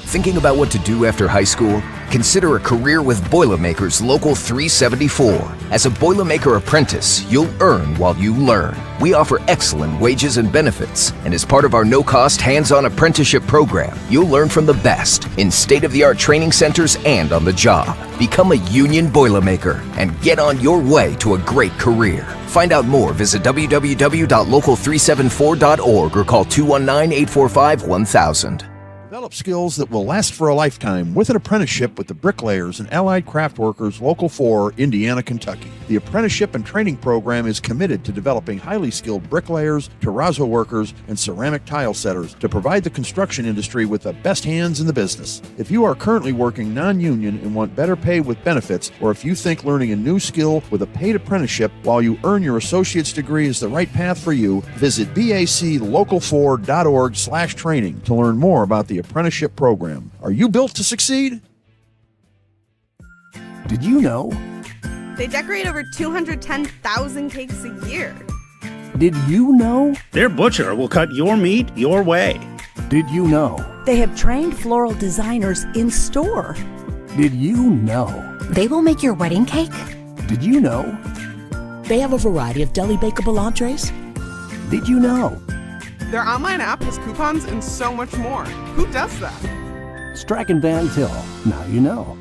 Thinking about what to do after high school? Consider a career with Boilermakers Local 374. As a Boilermaker apprentice, you'll earn while you learn. We offer excellent wages and benefits, and as part of our no-cost hands-on apprenticeship program, you'll learn from the best in state-of-the-art training centers and on the job. Become a union Boilermaker and get on your way to a great career. Find out more, visit www.local374.org or call 219-845-1000. Develop skills that will last for a lifetime with an apprenticeship with the Bricklayers and Allied Craft Workers Local 4, Indiana, Kentucky. The apprenticeship and training program is committed to developing highly skilled bricklayers, terrazzo workers, and ceramic tile setters to provide the construction industry with the best hands in the business. If you are currently working non-union and want better pay with benefits, or if you think learning a new skill with a paid apprenticeship while you earn your associate's degree is the right path for you, visit baclocal4.org/training to learn more about the apprenticeship program. Are you built to succeed? Did you know? They decorate over 210,000 cakes a year. Did you know? Their butcher will cut your meat your way. Did you know? They have trained floral designers in store. Did you know? They will make your wedding cake. Did you know? They have a variety of deli bakeable entrees. Did you know? Their online app has coupons and so much more. Who does that? Strachan Van Til. Now you know.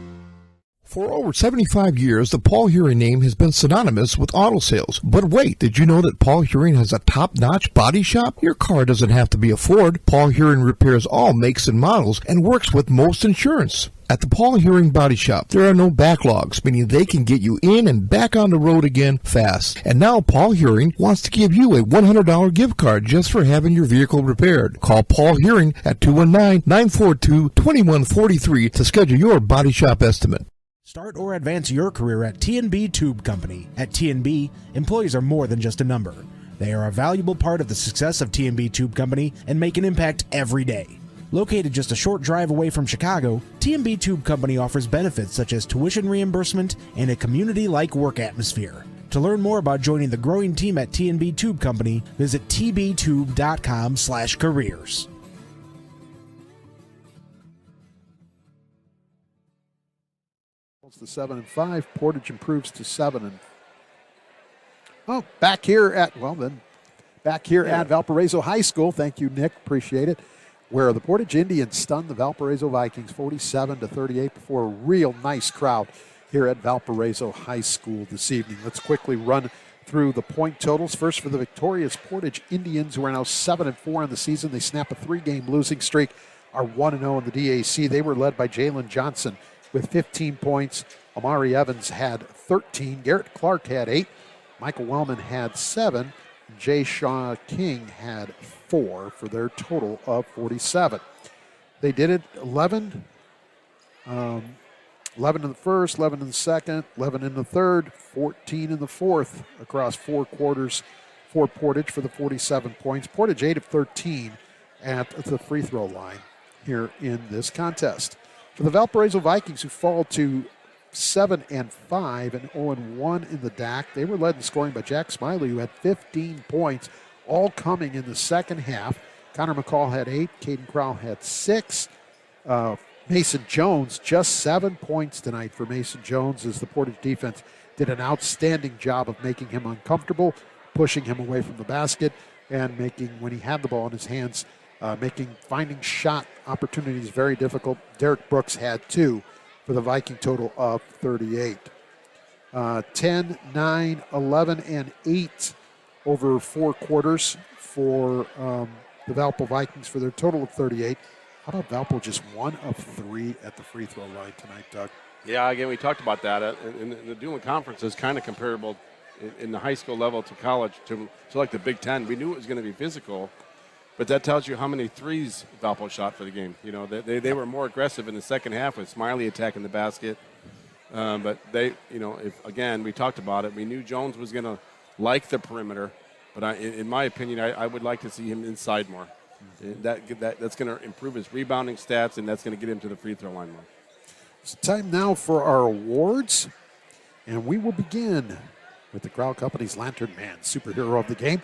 For over 75 years, the Paul Hearing name has been synonymous with auto sales. But wait, did you know that Paul Hearing has a top-notch body shop? Your car doesn't have to be a Ford. Paul Hearing repairs all makes and models and works with most insurance. At the Paul Hearing Body Shop, there are no backlogs, meaning they can get you in and back on the road again fast. And now Paul Hearing wants to give you a $100 gift card just for having your vehicle repaired. Call Paul Hearing at 219-942-2143 to schedule your body shop estimate. Start or advance your career at T&B Tube Company. At T&B, employees are more than just a number. They are a valuable part of the success of T&B Tube Company and make an impact every day. Located just a short drive away from Chicago, T&B Tube Company offers benefits such as tuition reimbursement and a community-like work atmosphere. To learn more about joining the growing team at T&B Tube Company, visit tbtube.com/careers. To 7-5, Portage improves to 7. Back here at Valparaiso High School. Thank you, Nick. Appreciate it. Where the Portage Indians stunned the Valparaiso Vikings 47-38 before a real nice crowd here at Valparaiso High School this evening. Let's quickly run through the point totals. First for the victorious Portage Indians, who are now 7-4 on the season. They snap a 3-game losing streak, are 1-0 in the DAC. They were led by Jalen Johnson with 15 points. Amari Evans had 13. Garrett Clark had 8. Michael Wellman had 7. Jay Shaw King had 4 for their total of 47. They did it 11 in the first, 11 in the second, 11 in the third, 14 in the fourth across 4 quarters for Portage for the 47 points. Portage 8 of 13 at the free throw line here in this contest. For the Valparaiso Vikings, who fall to 7-5 and 0-1 in the DAC, they were led in scoring by Jack Smiley, who had 15 points, all coming in the second half. Connor McCall had 8. Caden Crowell had 6. Mason Jones, just 7 points tonight for Mason Jones, as the Portage defense did an outstanding job of making him uncomfortable, pushing him away from the basket, and making, when he had the ball in his hands, finding shot opportunities very difficult. Derek Brooks had 2 for the Viking total of 38. 10, 9, 11, and 8 over 4 quarters for the Valpo Vikings for their total of 38. How about Valpo just 1 of 3 at the free throw line tonight, Doug? Yeah, again, we talked about that. In the Dublin Conference is kind of comparable in the high school level to college to like the Big Ten. We knew it was going to be physical, but that tells you how many threes Valpo shot for the game. You know, they were more aggressive in the second half with Smiley attacking the basket. But they, we talked about it. We knew Jones was going to like the perimeter, but in my opinion, I would like to see him inside more. That's going to improve his rebounding stats, and that's going to get him to the free throw line more. It's time now for our awards, and we will begin with the Crowell Companies Lantern Man, superhero of the game.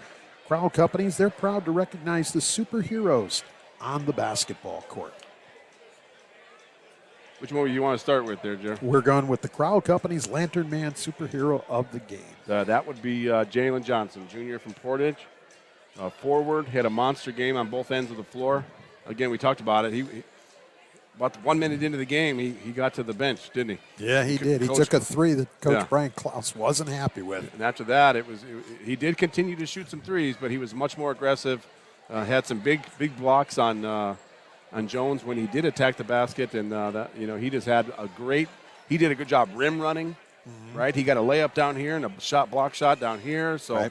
Crowell Companies, they're proud to recognize the superheroes on the basketball court. Which one do you want to start with there, Joe? We're going with the Crowell Companies Lantern Man, superhero of the game. That would be Jalen Johnson, junior from Portage. Forward, had a monster game on both ends of the floor. Again, we talked about it. He about 1 minute into the game, he got to the bench, didn't he? Yeah, he did. He took a 3 that Coach Brian Klaus wasn't happy with. And after that, he did continue to shoot some threes, but he was much more aggressive. Had some big blocks on on Jones when he did attack the basket, and he just had he did a good job rim running, right? He got a layup down here and a block shot down here. So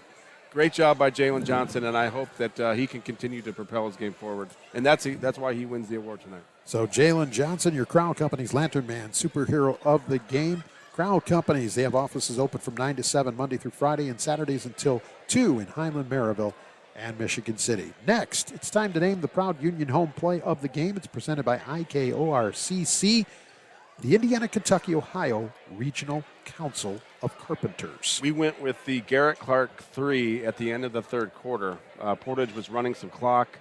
great job by Jalen Johnson, and I hope that he can continue to propel his game forward. And that's why he wins the award tonight. So Jalen Johnson, your Crowell Companies Lantern Man, superhero of the game. Crowell Companies, they have offices open from 9 to 7 Monday through Friday and Saturdays until 2 in Highland, Maryville, and Michigan City. Next, it's time to name the proud Union home play of the game. It's presented by IKORCC, the Indiana, Kentucky, Ohio Regional Council of Carpenters. We went with the Garrett Clark 3 at the end of the third quarter. Portage was running some clock,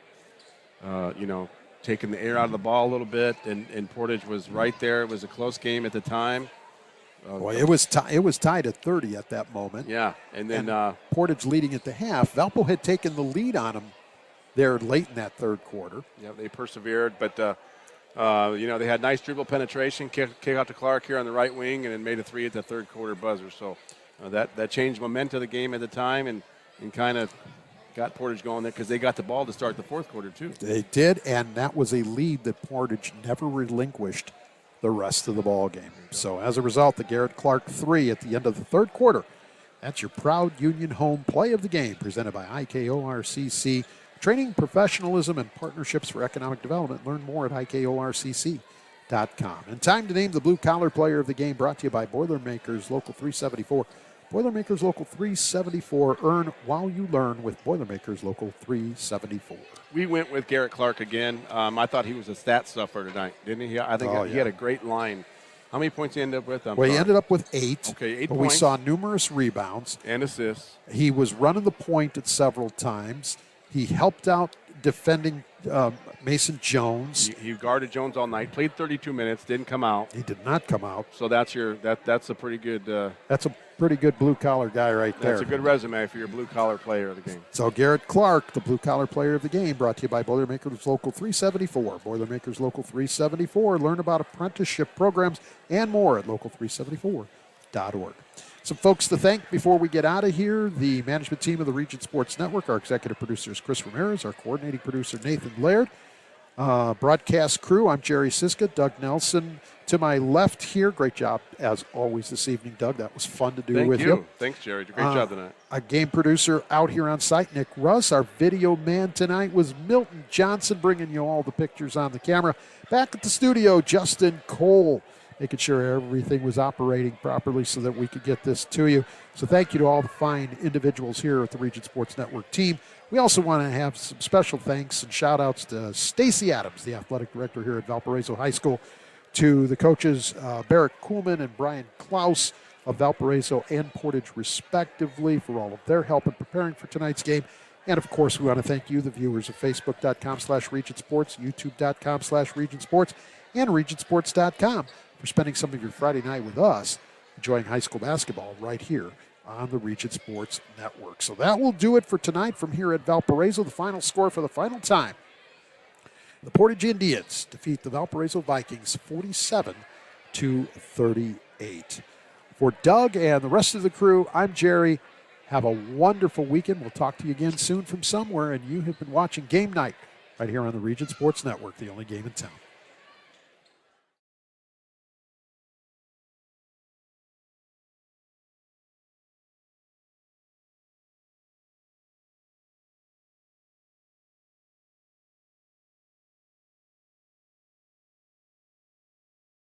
taking the air out of the ball a little bit, and Portage was right there. It was a close game at the time. It was tied at 30 at that moment. Yeah, and then Portage leading at the half. Valpo had taken the lead on them there late in that third quarter. Yeah, they persevered, but they had nice dribble penetration, kick out to Clark here on the right wing, and then made a 3 at the third quarter buzzer. So that changed momentum of the game at the time, and kind of got Portage going there because they got the ball to start the fourth quarter too. They did, and that was a lead that Portage never relinquished the rest of the ball game. So as a result, the Garrett Clark 3 at the end of the third quarter. That's your proud Union home play of the game, presented by IKORCC. Training, professionalism, and partnerships for economic development. Learn more at IKORCC.com. And time to name the blue-collar player of the game, brought to you by Boilermakers Local 374. Boilermakers Local 374. Earn while you learn with Boilermakers Local 374. We went with Garrett Clark again. I thought he was a stat stuffer tonight, didn't he? I think he had a great line. How many points did he end up with? He ended up with 8. Okay, 8 but points. We saw numerous rebounds. And assists. He was running the point at several times. He helped out defending Mason Jones. He guarded Jones all night, played 32 minutes, didn't come out. He did not come out. So that's a pretty good that's a pretty good blue-collar guy right there. That's a good resume for your blue-collar player of the game. So Garrett Clark, the blue-collar player of the game, brought to you by Boilermakers Local 374. Boilermakers Local 374. Learn about apprenticeship programs and more at local374.org. Some folks to thank before we get out of here. The management team of the Region Sports Network. Our executive producer is Chris Ramirez. Our coordinating producer, Nathan Laird. Broadcast crew, I'm Jerry Siska. Doug Nelson to my left here. Great job, as always, this evening, Doug. That was fun to do with you. Thanks, Jerry. Great job tonight. A game producer out here on site, Nick Russ. Our video man tonight was Milton Johnson, bringing you all the pictures on the camera. Back at the studio, Justin Cole, making sure everything was operating properly so that we could get this to you. So thank you to all the fine individuals here at the Region Sports Network team. We also want to have some special thanks and shout-outs to Stacy Adams, the athletic director here at Valparaiso High School, to the coaches Barrett Kuhlman and Brian Klaus of Valparaiso and Portage, respectively, for all of their help in preparing for tonight's game. And, of course, we want to thank you, the viewers of Facebook.com/Region Sports, YouTube.com/Region Sports, and RegionSports.com for spending some of your Friday night with us, enjoying high school basketball right here on the Region Sports Network. So that will do it for tonight from here at Valparaiso. The final score for the final time. The Portage Indians defeat the Valparaiso Vikings 47-38. For Doug and the rest of the crew, I'm Jerry. Have a wonderful weekend. We'll talk to you again soon from somewhere. And you have been watching Game Night right here on the Region Sports Network, the only game in town.